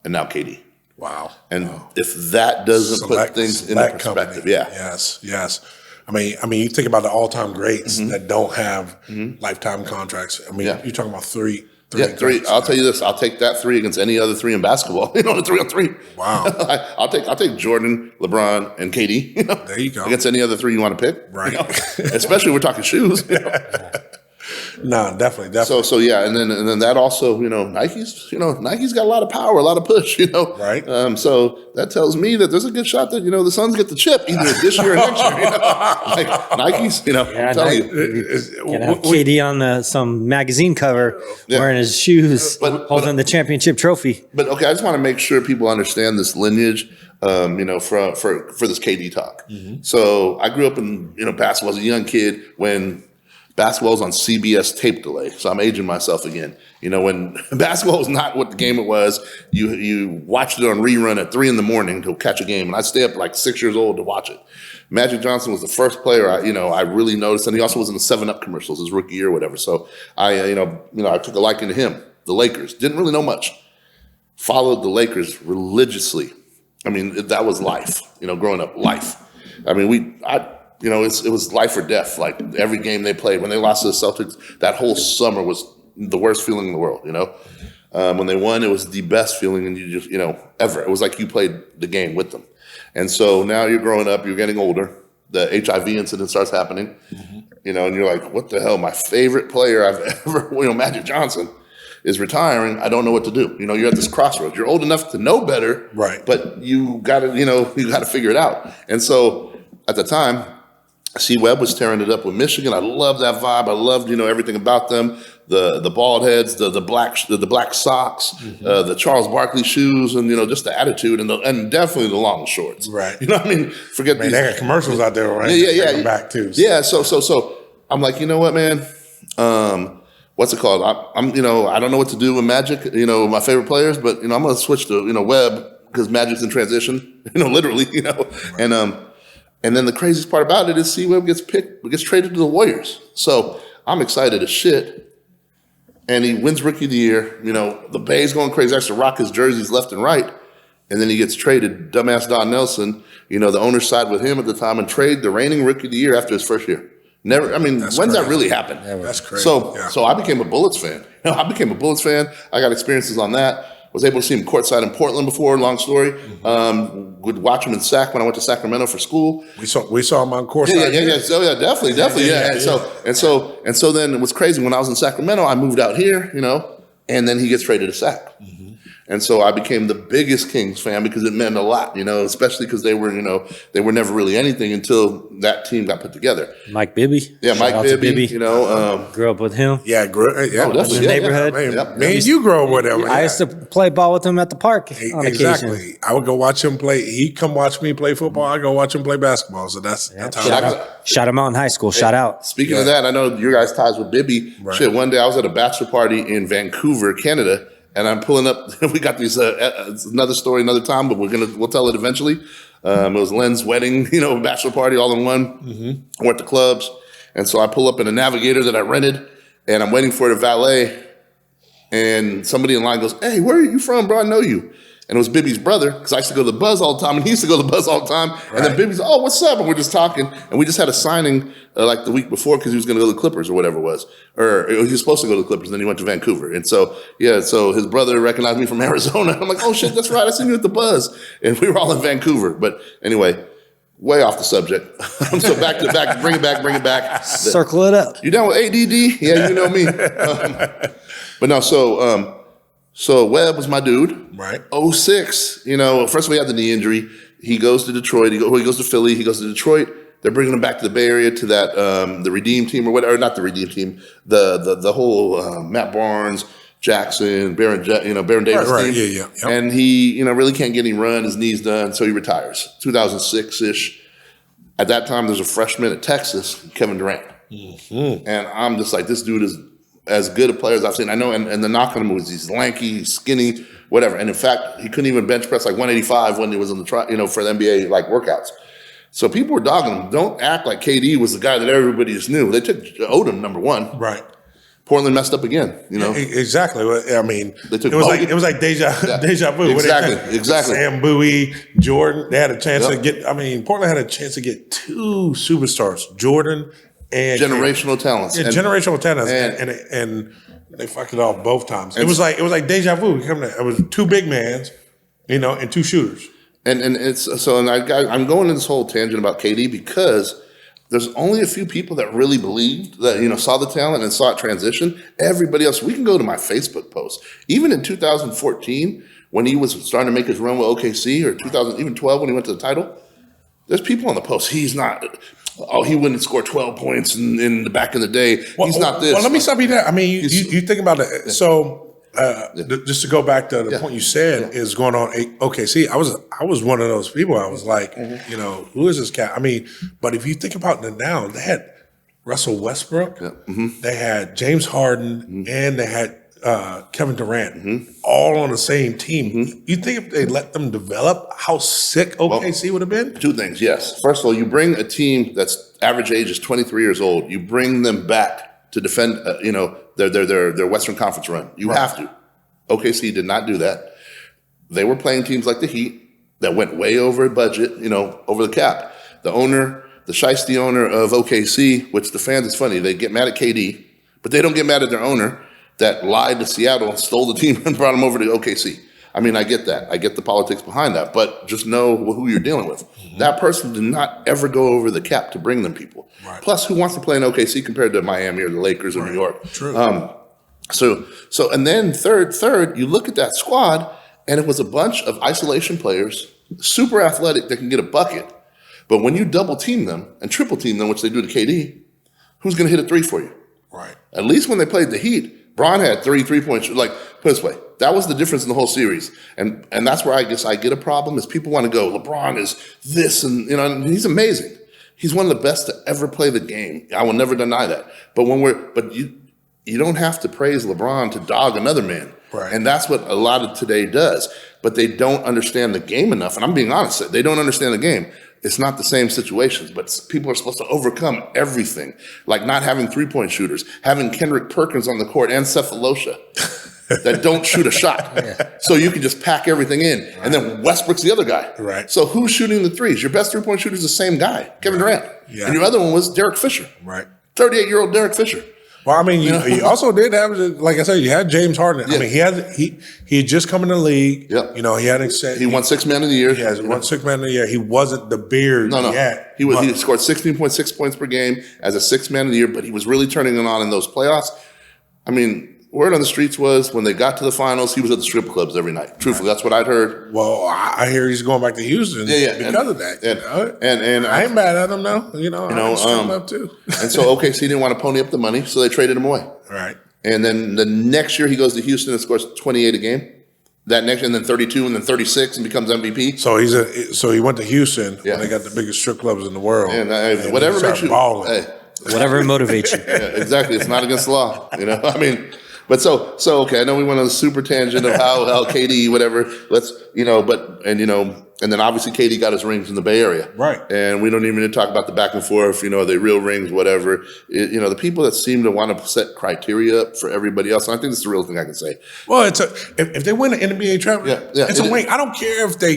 and now KD. Wow. And if that doesn't put things into perspective, company. Yes. I mean, you think about the all-time greats that don't have lifetime contracts. I mean, you're talking about three. Three. I'll tell you this: I'll take that 3 against any other 3 in basketball. You know, the 3-on-3. Wow. I'll take Jordan, LeBron, and KD. You know, there you go. Against any other 3 you want to pick, right? You know? Especially we're talking shoes. You know? No, definitely. So yeah, and then that also, Nike's got a lot of power, a lot of push, Right. So that tells me that there's a good shot that the Suns get the chip either this year or next year. Like Nike's, I'm telling you. Can have KD on some magazine cover wearing his shoes, holding the championship trophy. But okay, I just want to make sure people understand this lineage, for this KD talk. So I grew up in basketball as a young kid when basketball was on CBS tape delay. So I'm aging myself again. When basketball was not what the game it was, you watched it on rerun at 3 a.m. to catch a game, and I'd stay up like 6 years old to watch it. Magic Johnson was the first player I really noticed, and he also was in the 7-Up commercials his rookie year or whatever. So I took a liking to him. The Lakers, didn't really know much. Followed the Lakers religiously. I mean, that was life. Growing up, life. I mean, it was life or death. Like every game they played, when they lost to the Celtics, that whole summer was the worst feeling in the world. When they won, it was the best feeling, and you just ever. It was like you played the game with them. And so now you're growing up, you're getting older. The HIV incident starts happening, and you're like, what the hell? My favorite player I've ever, Magic Johnson, is retiring. I don't know what to do. You're at this crossroads. You're old enough to know better, right? But you got to figure it out. And so at the time, C. Webb was tearing it up with Michigan. I loved that vibe. I loved everything about them. The bald heads, the black socks, the Charles Barkley shoes, and just the attitude and definitely the long shorts. Right. Forget these. They got commercials out there, right? Yeah. Back too. So. Yeah. So I'm like, you know what, man? What's it called? I don't know what to do with Magic. My favorite players, but I'm gonna switch to Webb because Magic's in transition. Literally. Right. And then the craziest part about it is C. Webb gets traded to the Warriors. So I'm excited as shit. And he wins Rookie of the Year. The Bay's going crazy. Actually, rock his jerseys left and right. And then he gets traded. Dumbass Don Nelson, the owner's side with him at the time and trade the reigning Rookie of the Year after his first year. Never. I mean, when's that really happen? That's crazy. So I became a Bullets fan. I got experiences on that. Was able to see him courtside in Portland before. Long story. Would watch him in Sac when I went to Sacramento for school. We saw him on courtside. Yeah. So yeah, definitely. Yeah. And so then it was crazy when I was in Sacramento. I moved out here, and then he gets traded to Sac. And so I became the biggest Kings fan because it meant a lot, especially because they were never really anything until that team got put together. Mike Bibby. Yeah, Mike Bibby. Grew up with him. Yeah, definitely. In the neighborhood. Man, you grew up with him. I used to play ball with him at the park on occasion. Exactly. I would go watch him play. He'd come watch me play football. I go watch him play basketball. So that's how. Shout him out in high school. Shout out. Speaking of that, I know your guys' ties with Bibby. Right. Shit, one day I was at a bachelor party in Vancouver, Canada. And I'm pulling up. We got these. Another story, another time, but we'll tell it eventually. It was Len's wedding, bachelor party, all in one. I went to clubs, and so I pull up in a Navigator that I rented, and I'm waiting for it to valet. And somebody in line goes, "Hey, where are you from, bro? I know you." And it was Bibby's brother, because I used to go to the Buzz all the time, and he used to go to the Buzz all the time. Right. And then Bibby's, "Oh, what's up?" And we're just talking, and we just had a signing like the week before because he was going to go to the Clippers or whatever it was, or he was supposed to go to the Clippers, and then he went to Vancouver. And so so his brother recognized me from Arizona. I'm like, "Oh shit, that's right, I seen you at the Buzz," and we were all in Vancouver. But anyway, way off the subject. So back, bring it back. Circle it up. You down with ADD? Yeah, you know me. But no, so Webb was my dude. Right. 06, first we had the knee injury. He goes to Detroit. He goes to Philly. He goes to Detroit. They're bringing him back to the Bay Area to that the Redeem team or whatever. Not the Redeem team. The whole Matt Barnes, Jackson, Baron Davis team. Yeah. Yep. And he really can't get any run. His knee's done, so he retires. 2006-ish. At that time, there's a freshman at Texas, Kevin Durant. And I'm just like, this dude is as good a player as I've seen. I know, and the knock on him was he's lanky, he's skinny, whatever. And in fact, he couldn't even bench press like 185 when he was on the for the NBA workouts. So people were dogging him. Don't act like KD was the guy that everybody just knew. They took Odom number one. Right. Portland messed up again. Exactly. I mean, they took it was like deja vu. Exactly. Sam Bowie, Jordan. They had a chance to get. I mean, Portland had a chance to get two superstars, Jordan. And generational talents. Yeah, generational talents. And they fucked it off both times. It was like deja vu. It was two big mans, and two shooters. And I'm going in this whole tangent about KD because there's only a few people that really believed that, saw the talent and saw it transition. Everybody else, we can go to my Facebook post. Even in 2014, when he was starting to make his run with OKC, or 2012 when he went to the title, there's people on the post. He's not. Oh, he wouldn't score 12 points in the back in the day. He's not this. Well, let me stop you there. I mean, you think about it. So just to go back to the point you said is going on. Okay, see, I was one of those people. I was like, who is this cat? I mean, but if you think about it now, they had Russell Westbrook, they had James Harden, and they had Kevin Durant, all on the same team. You think if they let them develop, how sick OKC would have been? Two things, yes. First of all, you bring a team that's average age is 23 years old. You bring them back to defend, their Western Conference run. You have to. OKC did not do that. They were playing teams like the Heat that went way over budget, over the cap. The owner, the shiesty owner of OKC, which the fans, it's funny, they get mad at KD, but they don't get mad at their owner that lied to Seattle and stole the team and brought them over to OKC. I mean, I get that. I get the politics behind that, but just know who you're dealing with. That person did not ever go over the cap to bring them people. Right. Plus, who wants to play in OKC compared to Miami or the Lakers or New York? True. So, and then third, you look at that squad, and it was a bunch of isolation players, super athletic that can get a bucket. But when you double team them and triple team them, which they do to KD, who's going to hit a three for you? Right. At least when they played the Heat, Bron had 3-point shooters. Like, put it this way, that was the difference in the whole series. And that's where I guess I get a problem is people want to go, LeBron is this and, and he's amazing. He's one of the best to ever play the game. I will never deny that. But you don't have to praise LeBron to dog another man. Right. And that's what a lot of today does. But they don't understand the game enough. And I'm being honest, they don't understand the game. It's not the same situations, but people are supposed to overcome everything, like not having 3-point shooters, having Kendrick Perkins on the court and Cephalosha that don't shoot a shot. So you can just pack everything in. Right. And then Westbrook's the other guy. Right. So who's shooting the threes? Your best 3-point shooter is the same guy, Kevin Durant. Yeah. And your other one was Derek Fisher. Right. 38-year-old Derek Fisher. Well, I mean, you also did have, like I said, you had James Harden. Yeah. I mean, he had just come in the league. Yep. He hadn't said he won 6 Man of the Year. He has won 6 Man of the Year. He wasn't the beard yet. He scored 16.6 points per game as a 6 Man of the Year, but he was really turning it on in those playoffs. I mean, word on the streets was when they got to the finals, he was at the strip clubs every night. Truthfully, that's what I'd heard. Well, I hear he's going back to Houston because of that. And I ain't mad at him now. I'm up too. And so OKC didn't want to pony up the money, so they traded him away. Right. And then the next year he goes to Houston and scores 28 a game. That next, and then 32, and then 36, and becomes MVP. So he went to Houston when they got the biggest strip clubs in the world. And whatever makes you balling. Whatever motivates you. Yeah, exactly. It's not against the law. I mean. But so okay, I know we went on a super tangent of how KD, whatever. And then obviously KD got his rings in the Bay Area, right? And we don't even need to talk about the back and forth. Are they real rings, whatever? The people that seem to want to set criteria up for everybody else. And I think that's the real thing I can say. Well, if they win an NBA championship, it's a win. I don't care if they.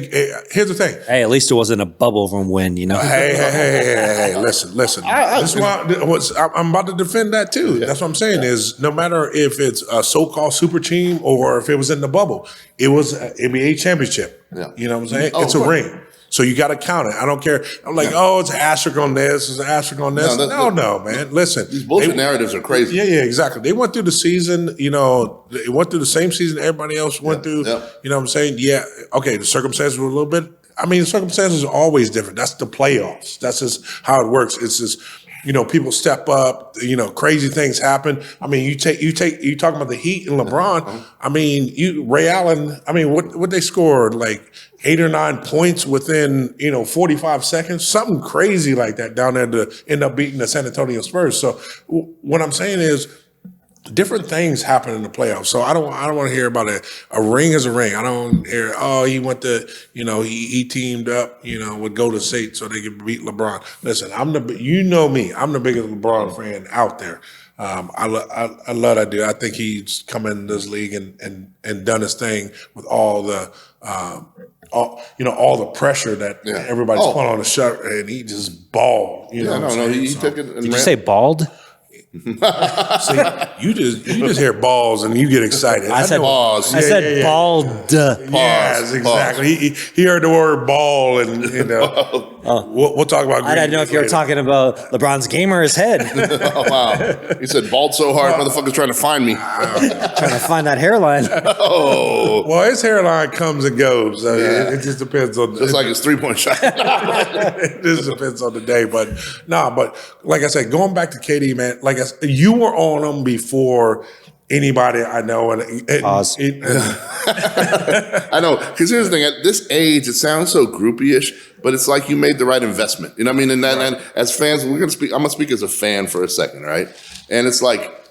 Here's the thing. Hey, at least it wasn't a bubble from win. Hey, listen. This is why I'm about to defend that too. That's what I'm saying is no matter if it's a so-called super team or if it was in the bubble, it was an NBA championship. Yeah. You know what I'm saying? It's a ring. So you got to count it. I don't care. I'm like, it's an asterisk on this. It's an asterisk on this. No, man. Listen. These bullshit narratives are crazy. Yeah, exactly. They went through the season, they went through the same season everybody else went through. Yep. You know what I'm saying? Yeah. Okay, the circumstances were a little bit. I mean, the circumstances are always different. That's the playoffs. That's just how it works. It's just, people step up, crazy things happen. I mean, you talking about the Heat and LeBron. I mean, Ray Allen, I mean, what they scored, like 8 or 9 points within, 45 seconds, something crazy like that down there to end up beating the San Antonio Spurs. So what I'm saying is different things happen in the playoffs. So I don't want to hear about a ring is a ring. I don't hear, he went to, he teamed up, with Golden State so they could beat LeBron. Listen, you know me, I'm the biggest LeBron fan out there. I love that dude. I think he's come in this league and done his thing with all the, all the pressure that everybody's put on the shirt, and he just balled. He took it. Did you say bald? See, you just hear balls and you get excited. I said balls. I said bald. Yes, exactly. He heard the word ball and We'll talk about. I didn't know if you were talking about LeBron's game or his head. Oh, wow. He said, balled so hard, motherfucker's trying to find me. Trying to find that hairline. Oh. Well, his hairline comes and goes. I mean, it just depends on. Just like his 3-point shot. It just depends on the day, but but like I said, going back to KD, man, like you were on him before anybody I know, Pause. I know, because here's the thing: at this age, it sounds so groupie-ish, but it's like you made the right investment. You know what I mean? And as fans, I'm gonna speak as a fan for a second, right? And it's like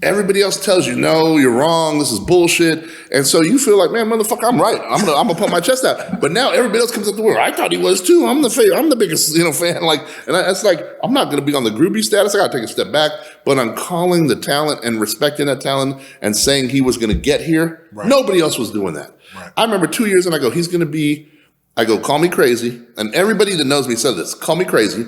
everybody else tells you, no, you're wrong. This is bullshit, and so you feel like, man, motherfucker, I'm right. I'm gonna put my chest out. But now everybody else comes up the word. I thought he was too. I'm the biggest, fan. Like, and it's like I'm not gonna be on the groupie status. I gotta take a step back. But I'm calling the talent and respecting that talent and saying he was gonna get here. Right. Nobody else was doing that. Right. I remember 2 years and I go, he's gonna be. I go, call me crazy, and everybody that knows me said this. Call me crazy.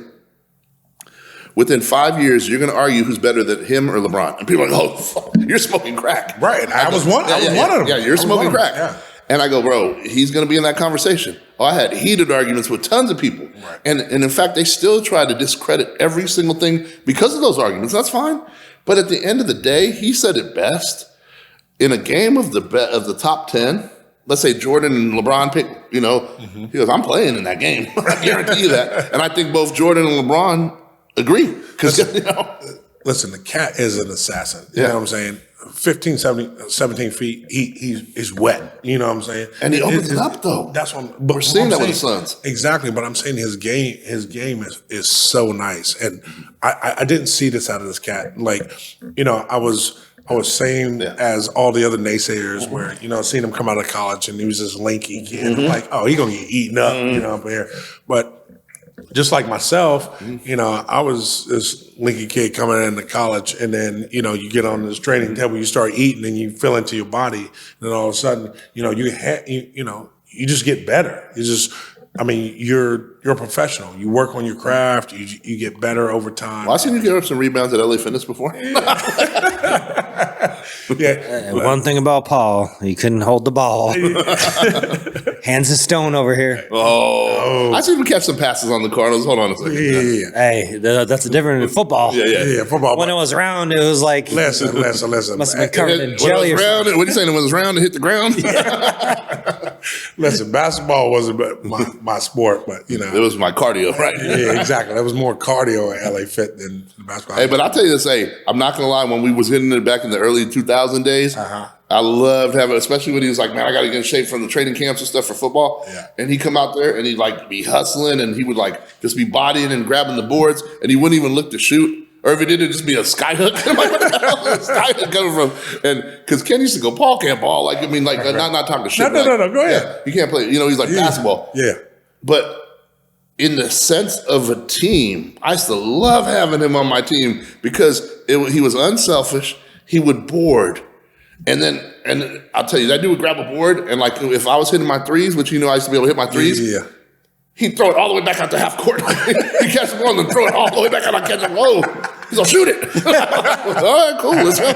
Within 5 years, you're going to argue who's better than him or LeBron. And people are like, oh, fuck, you're smoking crack. Right. I was one of them. Yeah, you're smoking crack. Yeah. And I go, bro, he's going to be in that conversation. Oh, I had heated arguments with tons of people. Right. And in fact, they still try to discredit every single thing because of those arguments. That's fine. But at the end of the day, he said it best. In a game of the top 10, let's say Jordan and LeBron pick, he goes, I'm playing in that game. I guarantee you that. And I think both Jordan and LeBron agree. Listen, the cat is an assassin. You know what I'm saying? 15, 17 feet, he's wet. You know what I'm saying? And he opens it up, though. That's what we're seeing that with the Suns. Exactly, but I'm saying his game is so nice. And I didn't see this out of this cat. Like, I was same as all the other naysayers where, seeing him come out of college and he was this lanky kid. I'm like, oh, he's going to get eaten up, up here. But just like myself, I was this lanky kid coming into college, and then, you get on this training table, you start eating and you feel into your body. And then all of a sudden, you just get better. You're a professional. You work on your craft. You get better over time. Well, I seen you get up some rebounds at LA Fitness before. One thing about Paul, he couldn't hold the ball. Hands of stone over here. Oh. I seen him catch some passes on the Cardinals. Hold on a second. Yeah. Hey, that's a different in football. Yeah, football. When it was round, it was like listen. Must have been covered in jelly. What are you saying? It was round and hit the ground? Listen, basketball wasn't my sport, but it was my cardio, right? Yeah, exactly. That was more cardio at LA Fit than basketball. Hey, but I'll tell you this, I'm not gonna lie, when we was hitting it back in the early 2000 days, I loved having, especially when he was like, man, I gotta get in shape from the training camps and stuff for football. Yeah. And he'd come out there and he'd like be hustling and he would like just be bodying and grabbing the boards and he wouldn't even look to shoot. Or if he did, it'd just be a sky hook. I'm like, what the hell is a sky hook coming from? And because Ken used to go, Paul can't ball. Like, not talking shit. No, go ahead. Yeah, he can't play. He's like basketball. Yeah. But in the sense of a team, I used to love having him on my team because he was unselfish. He would board. And I'll tell you, that dude would grab a board and like if I was hitting my threes, which I used to be able to hit my threes. Yeah. He'd throw it all the way back out to half court. He'd catch the ball and throw it all the way back out. I'd catch it. Whoa. He's going to shoot it. All right, cool. Let's go.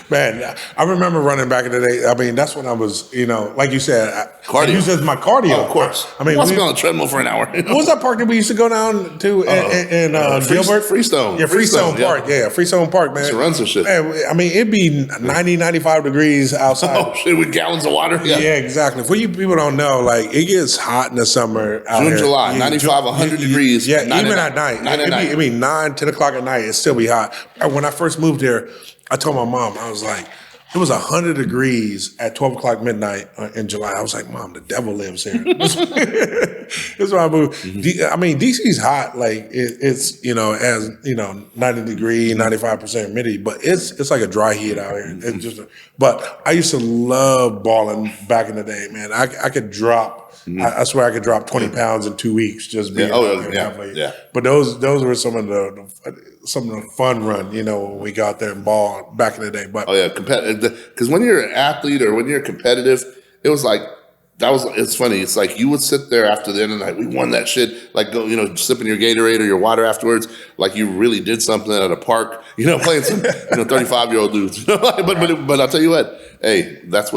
Man, I remember running back in the day. That's when I was, like you said, cardio. I used it as my cardio. Oh, of course. I mean, must be on the treadmill for an hour. What was that park that we used to go down to in Gilbert? Freestone. Yeah, Freestone Park. Yeah, Freestone Park, man. Just run some shit. Man, it'd be 90, 95 degrees outside. Oh, shit, with gallons of water? Yeah, exactly. For you people don't know, like, it gets hot in the summer out June, here. July, 95, 100 degrees. Yeah, even at night. It'd be 9, 10 o'clock at night. It'd still be hot. When I first moved here, I told my mom, I was like, it was 100 degrees at 12 o'clock midnight in July. I was like, Mom, the devil lives here. That's why I moved. DC's hot. Like it's, as 90 degree, 95% humidity, but it's like a dry heat out here. It's just, but I used to love balling back in the day, man. I could drop. I swear I could drop 20 pounds in 2 weeks just being out there. Yeah. But those were some of the fun run, when we got there and ball back in the day. But competitive. Because when you're an athlete or when you're competitive, it was like it's funny. It's like you would sit there after the end of the night. We won that shit. Like go, sipping your Gatorade or your water afterwards. Like you really did something at a park. Playing some 35-year-old dudes. But I'll tell you what. Hey, that's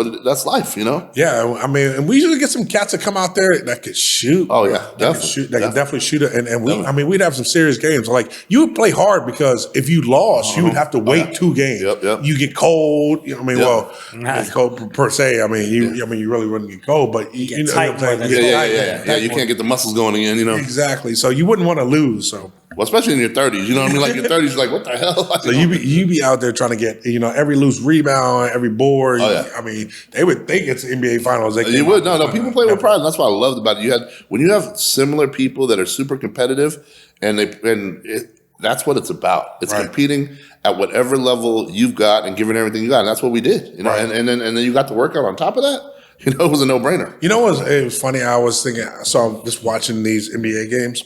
life. Yeah, I mean, and we usually get some cats that come out there that could shoot. Oh yeah, definitely. They can definitely shoot it. And we'd have some serious games. Like you would play hard because if you lost, you would have to wait 2 games. Yep. You get cold. Get cold per se. I mean, you really wouldn't get cold, but you get tight more than yeah. You can't get the muscles going again. Exactly. So you wouldn't want to lose. So. Well, especially in your 30s, you know what I mean? Like your 30s, you're like, what the hell? Like, so you be out there trying to get every loose rebound, every board. Oh, yeah. I mean, they would think it's NBA Finals. You would no. People play with pride, and that's what I loved about it. When you have similar people that are super competitive, that's what it's about. It's competing at whatever level you've got and giving everything you got, and that's what we did. Right. And then you got to work out on top of that. It was a no brainer. It was funny. I was thinking. So I'm just watching these NBA games.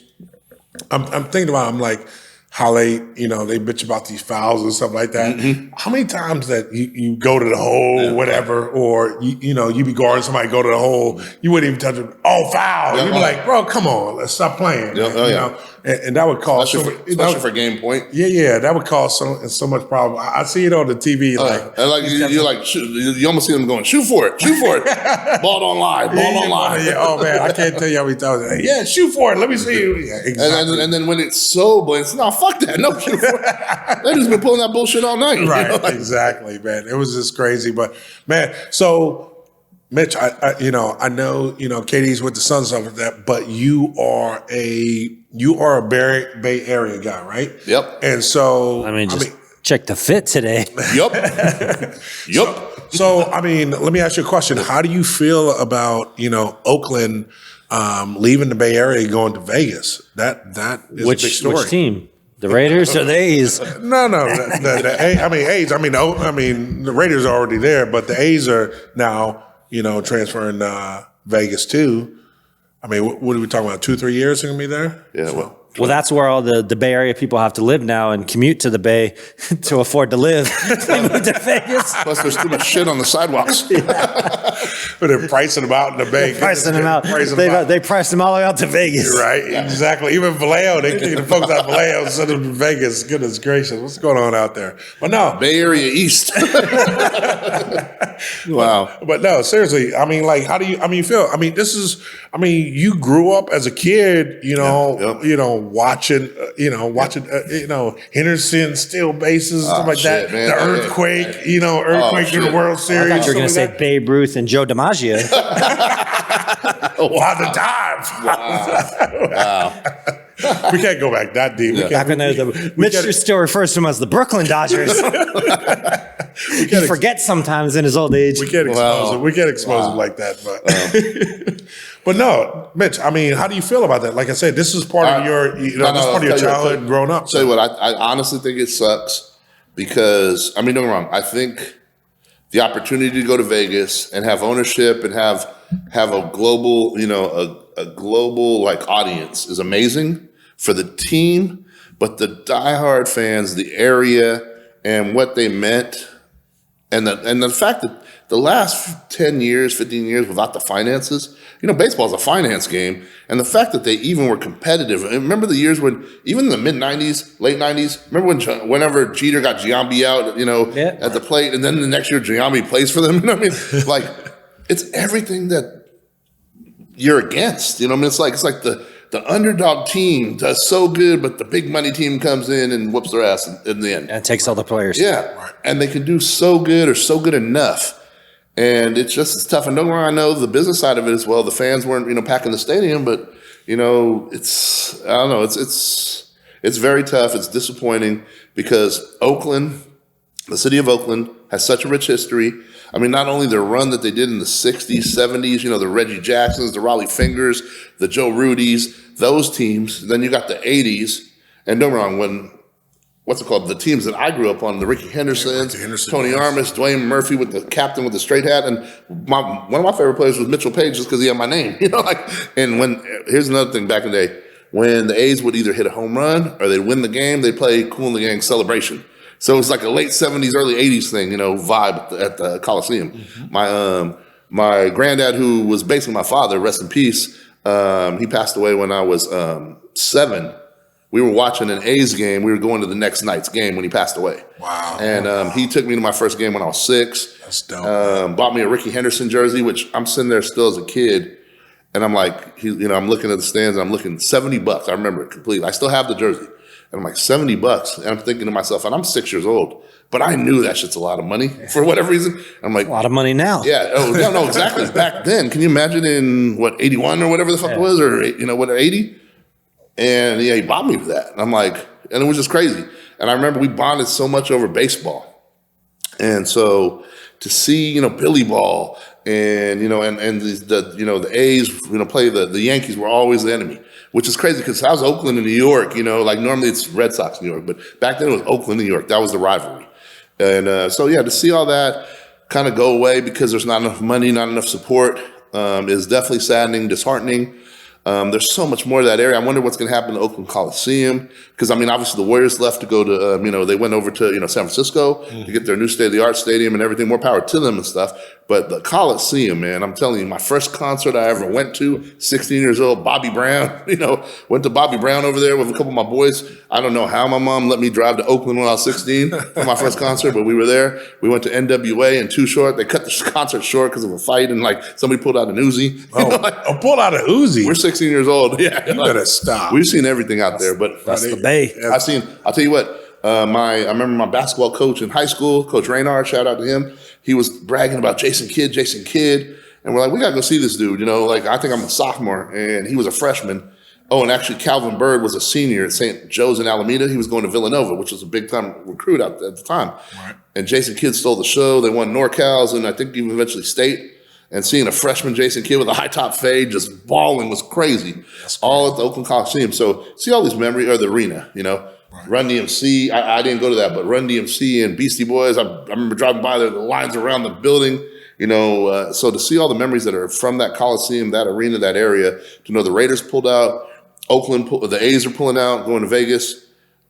I'm thinking about. I'm like. How they bitch about these fouls and stuff like that. Mm-hmm. How many times that you go to the hole, whatever, or you be guarding somebody, go to the hole, you wouldn't even touch it. Oh, foul! You'd be like, bro, come on, let's stop playing. And that would cause especially for game point. Yeah, that would cause so much problem. I see it on the TV. You almost see them going, shoot for it, ball don't lie. Yeah, oh man, I can't tell you how many times. Yeah, shoot for it. Let me see you. Yeah, exactly. And then when it's so blatant, no, fuck that. No, shoot for it. They've just been pulling that bullshit all night. Right, exactly, man. It was just crazy, but man, so. Mitch, I know, Katie's with the Suns and stuff like that, but you are a Bay Area guy, right? Yep. And so check the fit today. Yep. So, let me ask you a question. How do you feel about, Oakland leaving the Bay Area and going to Vegas? That is a big story. Which team? The Raiders or the A's? No. The A's. The Raiders are already there, but the A's are now, transferring Vegas too. What are we talking about? 2-3 years they're going to be there? Yeah, well, that's where all the Bay Area people have to live now and commute to the Bay to afford to live. They move to Vegas. Plus, there's too much shit on the sidewalks. But they're pricing them out in the Bay. Pricing them out. They priced them all the way out to Vegas. Right, exactly. Even Vallejo, they kick the folks out of Vallejo and send them to Vegas. Goodness gracious, what's going on out there? But no. Bay Area East. Wow. But no, seriously, how do you feel? You grew up as a kid, watching Henderson steal bases and stuff like that. Man. The earthquake, earthquake in the World Series. I thought you were going to say Babe Ruth and Joe DiMaggio. Wow, the dive. Wow. We can't go back that deep. Mitch still refers to them as the Brooklyn Dodgers. He forgets sometimes in his old age. We can't expose him. We can't expose him like that. But but no, Mitch. How do you feel about that? Like I said, this is part of your, part of your childhood and growing up. I'll tell you what, I honestly think it sucks because don't get me wrong. I think the opportunity to go to Vegas and have ownership and have a global, a global audience is amazing for the team, but the diehard fans, the area, and what they meant, and the fact that the last 10 years, 15 years without the finances, baseball is a finance game, and the fact that they even were competitive. And remember the years when, even in the mid 90s, late 90s, remember whenever Jeter got Giambi out, at the plate, and then the next year Giambi plays for them. It's everything that you're against. It's like the underdog team does so good, but the big money team comes in and whoops their ass in the end. And takes all the players. Yeah, and they can do so good or so good enough. And it's tough. And don't get me wrong, I know the business side of it as well. The fans weren't, packing the stadium, but it's very tough. It's disappointing because Oakland, the city of Oakland, has such a rich history. Not only the run that they did in the 60s, 70s, the Reggie Jacksons, the Raleigh Fingers, the Joe Rudys, those teams. Then you got the 80s. And don't get me wrong, the teams that I grew up on, the Ricky Hendersons, Tony Armas, Dwayne Murphy with the captain with the straight hat. And one of my favorite players was Mitchell Page just because he had my name. And here's another thing back in the day, when the A's would either hit a home run or they'd win the game, they'd play Kool and the Gang Celebration. So it's like a late 70s, early 80s thing, vibe at the Coliseum. Mm-hmm. my granddad, who was basically my father, rest in peace, he passed away when I was 7. We were watching an A's game. We were going to the next night's game when he passed away. Wow. And he took me to my first game when I was 6. That's dope. Bought me a Ricky Henderson jersey, which I'm sitting there still as a kid. And I'm like, I'm looking at the stands and I'm looking, $70. I remember it completely. I still have the jersey. And I'm like, $70. And I'm thinking to myself, and I'm 6 years old, but I knew that shit's a lot of money for whatever reason. I'm like, A lot of money now. yeah, no, exactly. Back then, can you imagine in 81 or whatever the fuck it was, or 80? And yeah, he bought me for that. And I'm like, and it was just crazy. And I remember we bonded so much over baseball. And so to see, Billy Ball and, the A's, play the Yankees were always the enemy, which is crazy because I was Oakland and New York, like normally it's Red Sox, New York, but back then it was Oakland, New York. That was the rivalry. And so, yeah, to see all that kind of go away because there's not enough money, not enough support is definitely saddening, disheartening. There's so much more to that area. I wonder what's going to happen to Oakland Coliseum because, obviously the Warriors left to go to, they went over to, San Francisco to get their new state-of-the-art stadium and everything. More power to them and stuff. But the Coliseum, man, I'm telling you, my first concert I ever went to, 16 years old, Bobby Brown, went to Bobby Brown over there with a couple of my boys. I don't know how my mom let me drive to Oakland when I was 16 for my first concert, but we were there. We went to NWA and Too Short. They cut the concert short because of a fight and somebody pulled out an Uzi. Pulled out an Uzi. We're 16 years old. Yeah, you better stop. We've seen everything out there, but That's the Bay. I'll tell you what. I remember my basketball coach in high school, Coach Raynard, shout out to him. He was bragging about Jason Kidd. And we're like, we got to go see this dude. I think I'm a sophomore and he was a freshman. Oh, and actually Calvin Bird was a senior at St. Joe's in Alameda. He was going to Villanova, which was a big time recruit out at the time. Right. And Jason Kidd stole the show. They won NorCal's and I think even eventually state. And seeing a freshman Jason Kidd with a high top fade just balling was crazy. All at the Oakland Coliseum. So see all these memories, or the arena, Right. Run DMC, I didn't go to that, but Run DMC and Beastie Boys, I remember driving by there, the lines around the building, so to see all the memories that are from that Coliseum, that arena, that area, to know the Raiders pulled out, the A's are pulling out, going to Vegas,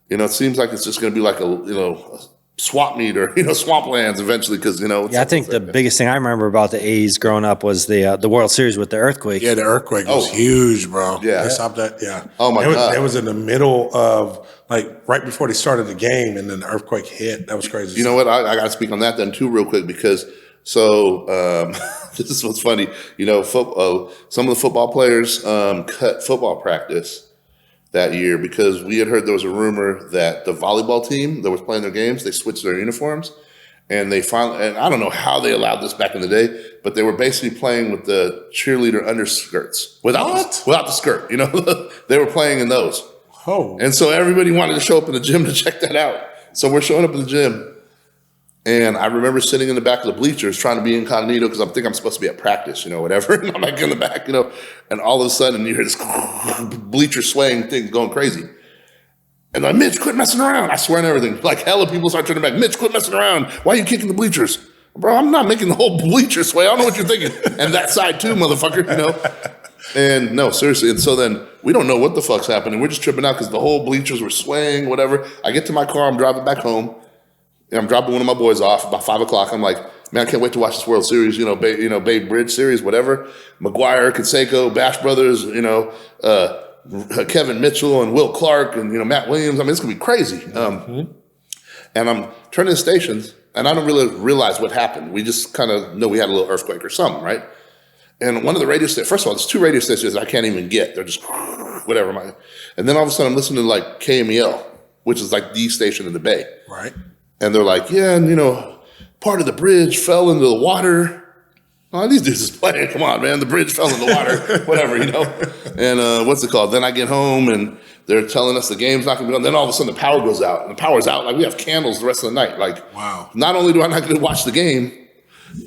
it seems like it's just going to be like a swap meet or, swamplands eventually because, Yeah, I think the biggest thing I remember about the A's growing up was the World Series with the earthquake. Yeah, the earthquake was huge, bro. Yeah. They stopped that, yeah. Oh, my God. It was in the middle of, right before they started the game, and then the earthquake hit. That was crazy. You know what? I got to speak on that then, too, real quick, because this is what's funny. Some of the football players cut football practice that year because we had heard there was a rumor that the volleyball team that was playing their games, they switched their uniforms. And they finally, and I don't know how they allowed this back in the day, but they were basically playing with the cheerleader underskirts without the skirt. They were playing in those. Oh. And so everybody wanted to show up in the gym to check that out. So we're showing up in the gym. And I remember sitting in the back of the bleachers trying to be incognito because I think I'm supposed to be at practice, whatever. And I'm like in the back, and all of a sudden you hear this bleacher swaying thing going crazy. And like, Mitch, quit messing around. I swear on everything. Like hella people start turning back. Mitch, quit messing around. Why are you kicking the bleachers? Bro, I'm not making the whole bleacher sway. I don't know what you're thinking. And that side too, motherfucker, And no, seriously. And so then we don't know what the fuck's happening. We're just tripping out because the whole bleachers were swaying, whatever. I get to my car. I'm driving back home. And I'm dropping one of my boys off about 5 o'clock. I'm like, man, I can't wait to watch this World Series, Bay Bridge Series, whatever. McGuire, Canseco, Bash Brothers, Kevin Mitchell and Will Clark and, Matt Williams. I mean, it's going to be crazy. And I'm turning the stations, and I don't really realize what happened. We just kind of know we had a little earthquake or something, right? And one of the radio stations, first of all, there's 2 radio stations I can't even get. They're just whatever. And then all of a sudden I'm listening to KMEL, which is like the station in the Bay. Right. And they're like, yeah, and, part of the bridge fell into the water. Oh, these dudes is playing. Come on, man. The bridge fell in the water. Whatever, And what's it called? Then I get home, and they're telling us the game's not going to be on. Then all of a sudden the power goes out. And the power's out. Like, we have candles the rest of the night. Like, wow. Not only do I not get to watch the game,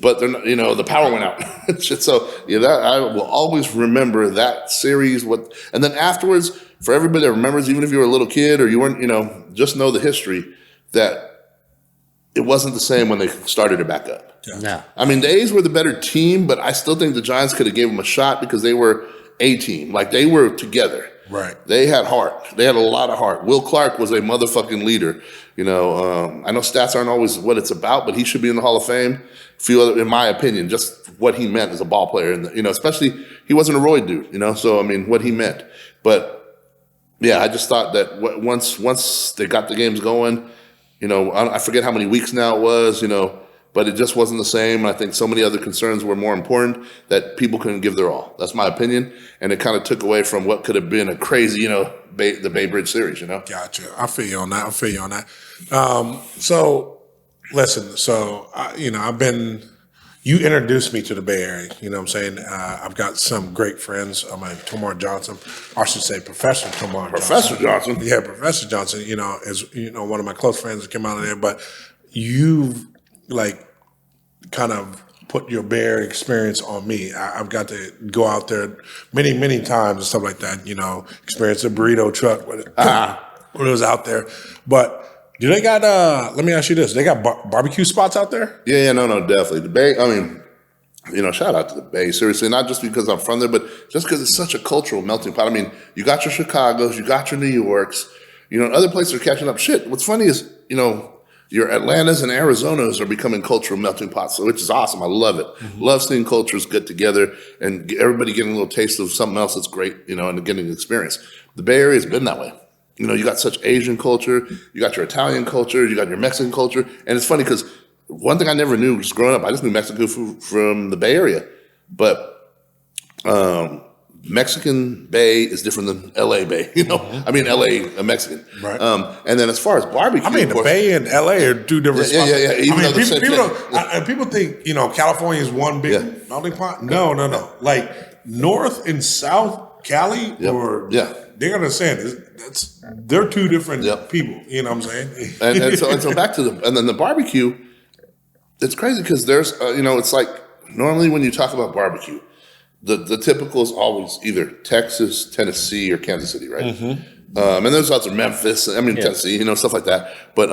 but they're not, the power went out. So, that I will always remember that series. And then afterwards, for everybody that remembers, even if you were a little kid or you weren't, just know the history that it wasn't the same when they started it back up. No. I mean, the A's were the better team, but I still think the Giants could have gave them a shot because they were a team. Like, they were together. Right. They had heart. They had a lot of heart. Will Clark was a motherfucking leader. I know stats aren't always what it's about, but he should be in the Hall of Fame. A few other, in my opinion, just what he meant as a ball player, and especially he wasn't a roid dude. So I mean, what he meant. But yeah, I just thought that once they got the games going, I forget how many weeks now it was, but it just wasn't the same. I think so many other concerns were more important that people couldn't give their all. That's my opinion, and it kind of took away from what could have been a crazy, the Bay Bridge series. Gotcha. I feel you on that. So listen. So I've been. You introduced me to the Bay Area. You know what I'm saying? I've got some great friends. Tomar Johnson, or I should say Professor Tomar Johnson. Yeah, Professor Johnson, is one of my close friends that came out of there. But you've kind of put your Bay Area experience on me. I've got to go out there many, many times and stuff like that, experience a burrito truck when it was out there. But do they got, let me ask you this, they got barbecue spots out there? Yeah, no, definitely. The Bay, I mean, shout out to the Bay, seriously, not just because I'm from there, but just because it's such a cultural melting pot. I mean, you got your Chicagos, you got your New Yorks, other places are catching up. Shit, what's funny is, your Atlantas and Arizonas are becoming cultural melting pots, which is awesome. I love it. Mm-hmm. Love seeing cultures get together and everybody getting a little taste of something else that's great, and getting an experience. The Bay Area has been that way. You got such Asian culture, you got your Italian culture, you got your Mexican culture. And it's funny because one thing I never knew just growing up, I just knew Mexican food from the Bay Area. But Mexican Bay is different than LA Bay, I mean, LA, Mexican. Right. And then as far as barbecue. I mean, the Bay and LA are two different spots. Yeah. Even people think, California is one big melting pot. No. Like North and South Cali they're gonna say they're two different people. You know what I'm saying? and so back to the barbecue. It's crazy because there's it's like normally when you talk about barbecue, the typical is always either Texas, Tennessee, or Kansas City, right? Mm-hmm. And there's also Memphis. Tennessee, stuff like that. But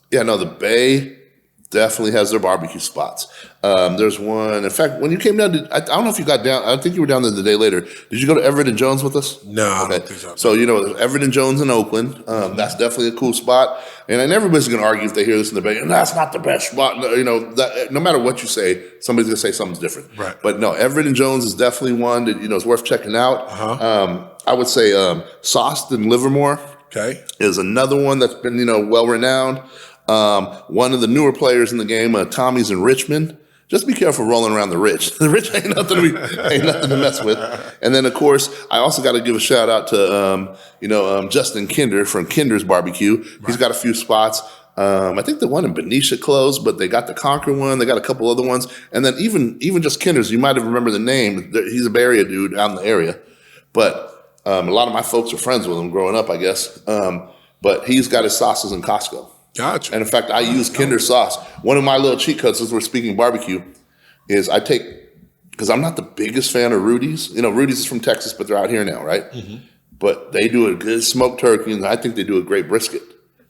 the Bay definitely has their barbecue spots. There's one. In fact, when you came down I don't know if you got down. I think you were down there the day later. Did you go to Everett and Jones with us? No, I don't think so. So Everett and Jones in Oakland. That's definitely a cool spot. And everybody's going to argue if they hear this in the Bay. And that's not the best spot. No matter what you say, somebody's going to say something's different. Right. But no, Everett and Jones is definitely one that is worth checking out. Uh-huh. I would say Sauced in Livermore. Okay. Is another one that's been well renowned. One of the newer players in the game, Tommy's in Richmond. Just be careful rolling around the Rich. The Rich ain't nothing to mess with. And then, of course, I also got to give a shout out to Justin Kinder from Kinder's Barbecue. Right. He's got a few spots. I think the one in Benicia closed, but they got the Concord one. They got a couple other ones. And then even just Kinder's, you might have remembered the name. He's a Bay Area dude out in the area. But a lot of my folks are friends with him growing up, I guess. But he's got his sauces in Costco. Gotcha. And in fact, I use Kinder sauce. One of my little cheat codes, as we're speaking barbecue, is I take, because I'm not the biggest fan of Rudy's. Rudy's is from Texas, but they're out here now, right? Mm-hmm. But they do a good smoked turkey, and I think they do a great brisket.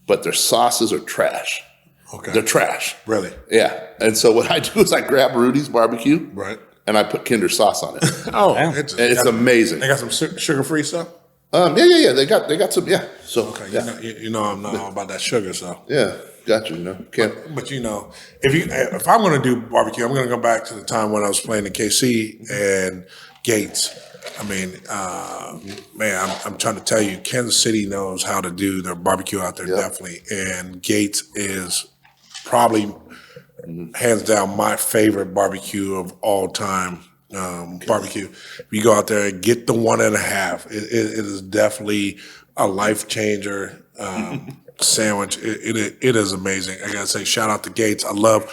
But their sauces are trash. Okay. They're trash. Really? Yeah. And so what I do is I grab Rudy's barbecue. Right. And I put Kinder sauce on it. It's amazing. They got some sugar-free stuff? Yeah. They got some. Yeah. So okay, I'm not all about that sugar, so yeah, got you. Can't. But if I'm going to do barbecue, I'm going to go back to the time when I was playing in KC and Gates. I mean, I'm trying to tell you, Kansas City knows how to do their barbecue out there, definitely, and Gates is probably hands down my favorite barbecue of all time. Barbecue. If you go out there and get the 1.5, it is definitely a life changer sandwich. It is amazing. I gotta say, shout out to Gates. I love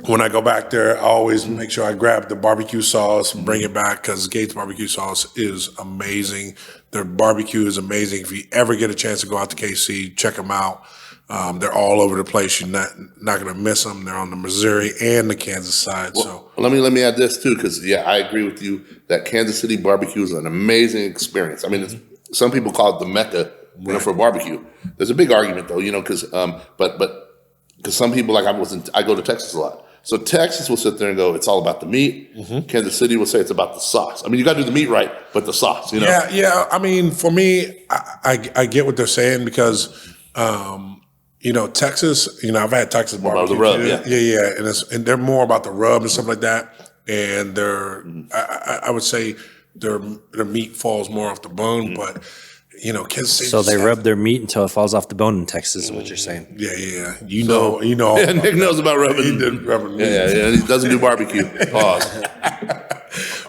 when I go back there. I always make sure I grab the barbecue sauce and bring it back because Gates barbecue sauce is amazing. Their barbecue is amazing. If you ever get a chance to go out to KC, check them out. They're all over the place. You're not going to miss them. They're on the Missouri and the Kansas side. Well, let me add this too, because I agree with you that Kansas City barbecue is an amazing experience. I mean, some people call it the Mecca for barbecue. There's a big argument though, because but some people I go to Texas a lot. So Texas will sit there and go, it's all about the meat. Kansas City will say it's about the sauce. I mean, you got to do the meat right, but the sauce, you know? Yeah. I mean, for me, I get what they're saying because, Texas, I've had Texas barbecue. the rub, Yeah. And they're more about the rub and stuff like that. And I would say their meat falls more off the bone, but Kansas City. So they rub their meat until it falls off the bone in Texas, is what you're saying. Yeah. Yeah, Nick knows about rubbing. He did rubbing meat. Yeah. He doesn't do barbecue. Pause.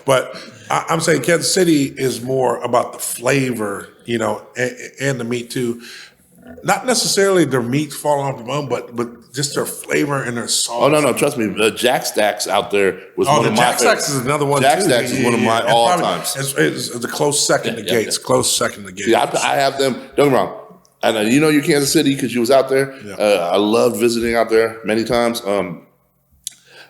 But I'm saying Kansas City is more about the flavor, and the meat too. Not necessarily their meat falling off the bone, but just their flavor and their sauce. Oh, no, trust me. The Jack Stacks out there was one of my Jack Stacks is another one. Jack too. Stacks is one of my all times. It's a close second to Gates. Close second to Gates. Yeah, I have them. Don't get me wrong. And you're Kansas City because you was out there. Yeah. I loved visiting out there many times.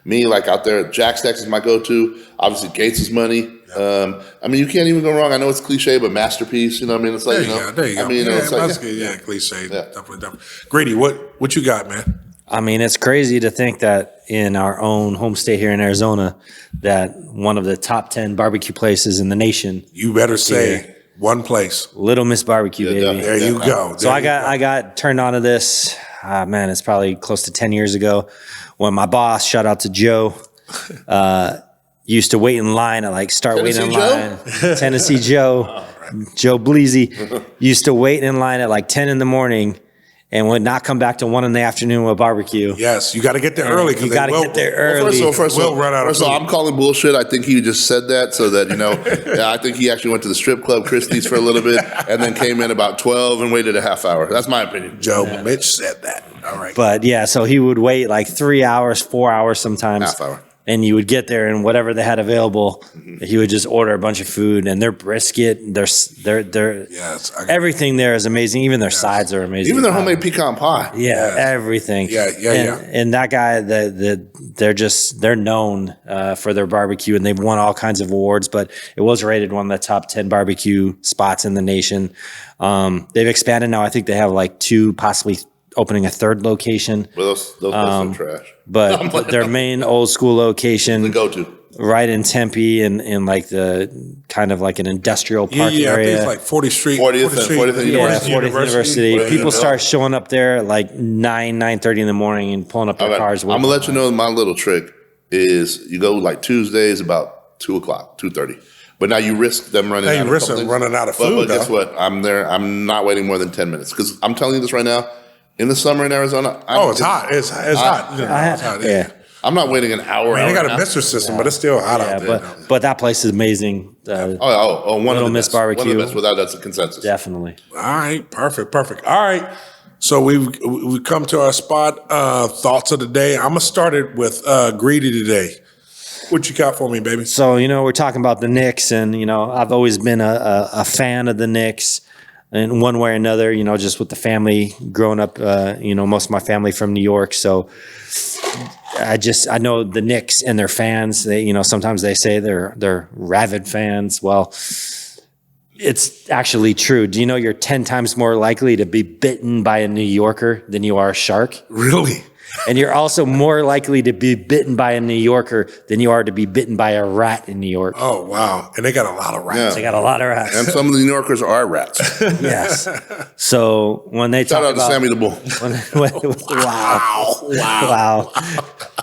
Me, like out there, Jack Stacks is my go-to. Obviously, Gates is money. I mean, you can't even go wrong. I know it's cliche, but masterpiece. You know what I mean? It's like, there you go. I mean, it's like, cliche. Definitely. Grady, what you got, man? I mean, it's crazy to think that in our own home state here in Arizona, that one of the top 10 barbecue places in the nation, You better say one place. Little Miss Barbecue, baby. There you go. So I got turned on to this. Man, it's probably close to 10 years ago when my boss, shout out to Joe, used to wait in line at Tennessee Joe, Joe Bleasy, used to wait in line at like 10 in the morning and would not come back till 1 in the afternoon with barbecue. Yes, you got to get there early. You got to get there early. First of all, I'm calling bullshit. I think he just said that so that, I think he actually went to the strip club, Christie's, for a little bit and then came in about 12 and waited a half hour. That's my opinion. Joe Mitch said that. All right. But yeah, so he would wait like 3 hours, 4 hours sometimes. Half hour. And you would get there and whatever they had available, he would just order a bunch of food and their brisket, everything there is amazing. Even their sides are amazing. Even their homemade pecan pie. Yeah, everything. And that guy, they're known for their barbecue and they've won all kinds of awards, but it was rated one of the top 10 barbecue spots in the nation. They've expanded now. I think they have like 2, possibly opening a 3rd location. Well, those places are trash. But their main old school location, The go-to. right in Tempe, in like the kind of like an industrial park I area. think it's like 40th Street. 40th and Yeah, University. 40th University. People start showing up there at like 9:30 in the morning and pulling up their cars. I'm going to let you know my little trick is you go like Tuesdays about 2 o'clock, 2:30. But now you risk them running out of food. But guess what? I'm there. I'm not waiting more than 10 minutes because I'm telling you this right now. In the summer in Arizona, it's hot. It's hot. It's hot. Yeah. I'm not waiting an hour. They got a mister system, but it's still hot out there. But that place is amazing. One Little of the Miss best. Barbecue. One of the best. Without that's a consensus. Definitely. All right, perfect. All right, so we've come to our spot. Thoughts of the day. I'm gonna start it with Greedy today. What you got for me, baby? So we're talking about the Knicks, and I've always been a fan of the Knicks. In one way or another, just with the family growing up, most of my family from New York. So I know the Knicks and their fans, they, sometimes they say they're rabid fans. Well, it's actually true. Do you know you're 10 times more likely to be bitten by a New Yorker than you are a shark? Really? And you're also more likely to be bitten by a New Yorker than you are to be bitten by a rat in New York. Oh, wow. And they got a lot of rats. Yeah. They got a lot of rats. And some of the New Yorkers are rats. Yes. So when they Shout talk out to about Sammy the Bull.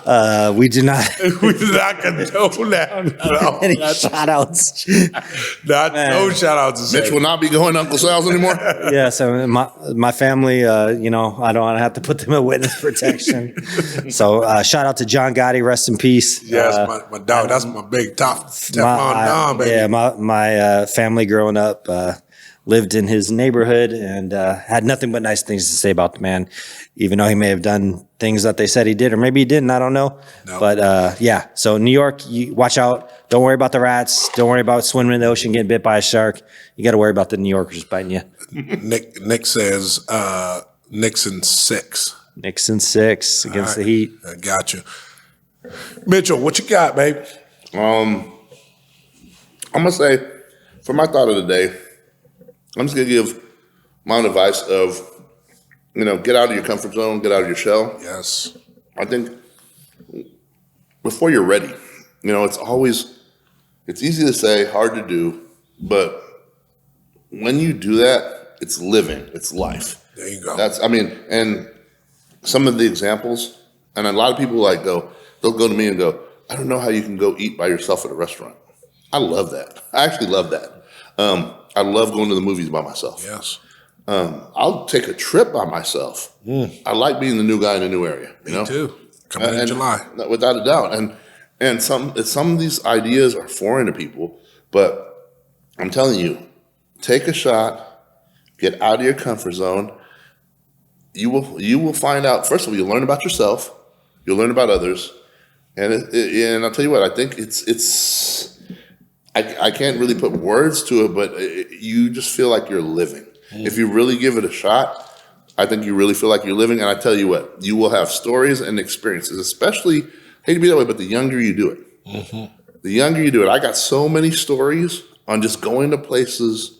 Wow. We do not We did not condone that. No, any shout outs. no shout outs. Mitch will not be going to Uncle Sal's anymore. Yeah, so my family, I don't have to put them in witness protection. So shout out to John Gotti, rest in peace. Yes, my dog. That's my big Teflon Don, baby. Yeah, my family growing up lived in his neighborhood and had nothing but nice things to say about the man, even though he may have done things that they said he did, or maybe he didn't. I don't know. No. But yeah, so New York, you watch out. Don't worry about the rats. Don't worry about swimming in the ocean, getting bit by a shark. You got to worry about the New Yorkers biting you. Nick says Knicks in 6. Knicks in 6 against the Heat. I got you. Mitchell, what you got, babe? I'm going to say, for my thought of the day, I'm just going to give my own advice of, get out of your comfort zone, get out of your shell. Yes. I think before you're ready. It's easy to say, hard to do, but when you do that, it's living, it's life. There you go. And some of the examples, and a lot of people they'll go to me and go, I don't know how you can go eat by yourself at a restaurant. I love that. I actually love that. I love going to the movies by myself. Yes. I'll take a trip by myself. I like being the new guy in a new area. Me too. Coming in July. Without a doubt. And some of these ideas are foreign to people, but I'm telling you, take a shot, get out of your comfort zone. You will find out, first of all, you'll learn about yourself, you'll learn about others, and I'll tell you what, I think I can't really put words to it, but you just feel like you're living. If you really give it a shot, I think you really feel like you're living. And I tell you what, you will have stories and experiences, especially, hate to be that way, but the younger you do it. The younger you do it. I got so many stories on just going to places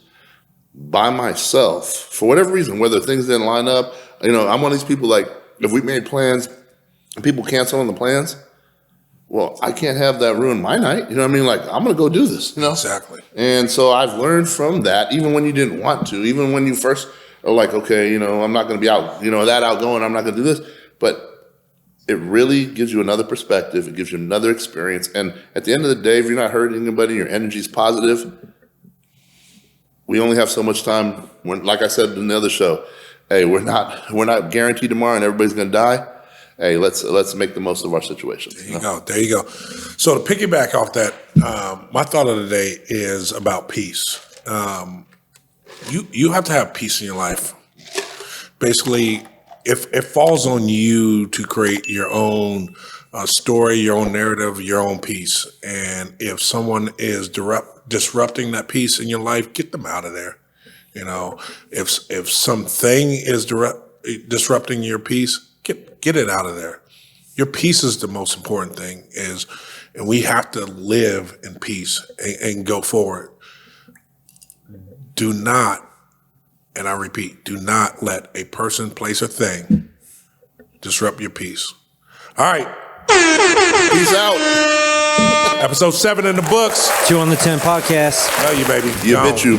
by myself for whatever reason, whether things didn't line up. I'm one of these people, if we made plans and people cancel on the plans, well, I can't have that ruin my night. You know what I mean? I'm going to go do this, Exactly. And so I've learned from that, even when you didn't want to, even when you first are like, okay, I'm not going to be out, that outgoing, I'm not going to do this. But it really gives you another perspective. It gives you another experience. And at the end of the day, if you're not hurting anybody, your energy's positive, we only have so much time. Like I said in the other show, hey, we're not guaranteed tomorrow and everybody's going to die. Hey, let's make the most of our situation. There you go. So to piggyback off that, my thought of the day is about peace. You have to have peace in your life. Basically, if it falls on you to create your own story, your own narrative, your own peace, and if someone is disrupting that peace in your life, get them out of there. If something is disrupting your peace, get it out of there. Your peace is the most important thing, and we have to live in peace and go forward. Do not, and I repeat, do not let a person, place, or thing disrupt your peace. All right. Peace out. Episode 7 in the books. 2 on the 10 podcast. Love you, baby. You bet you.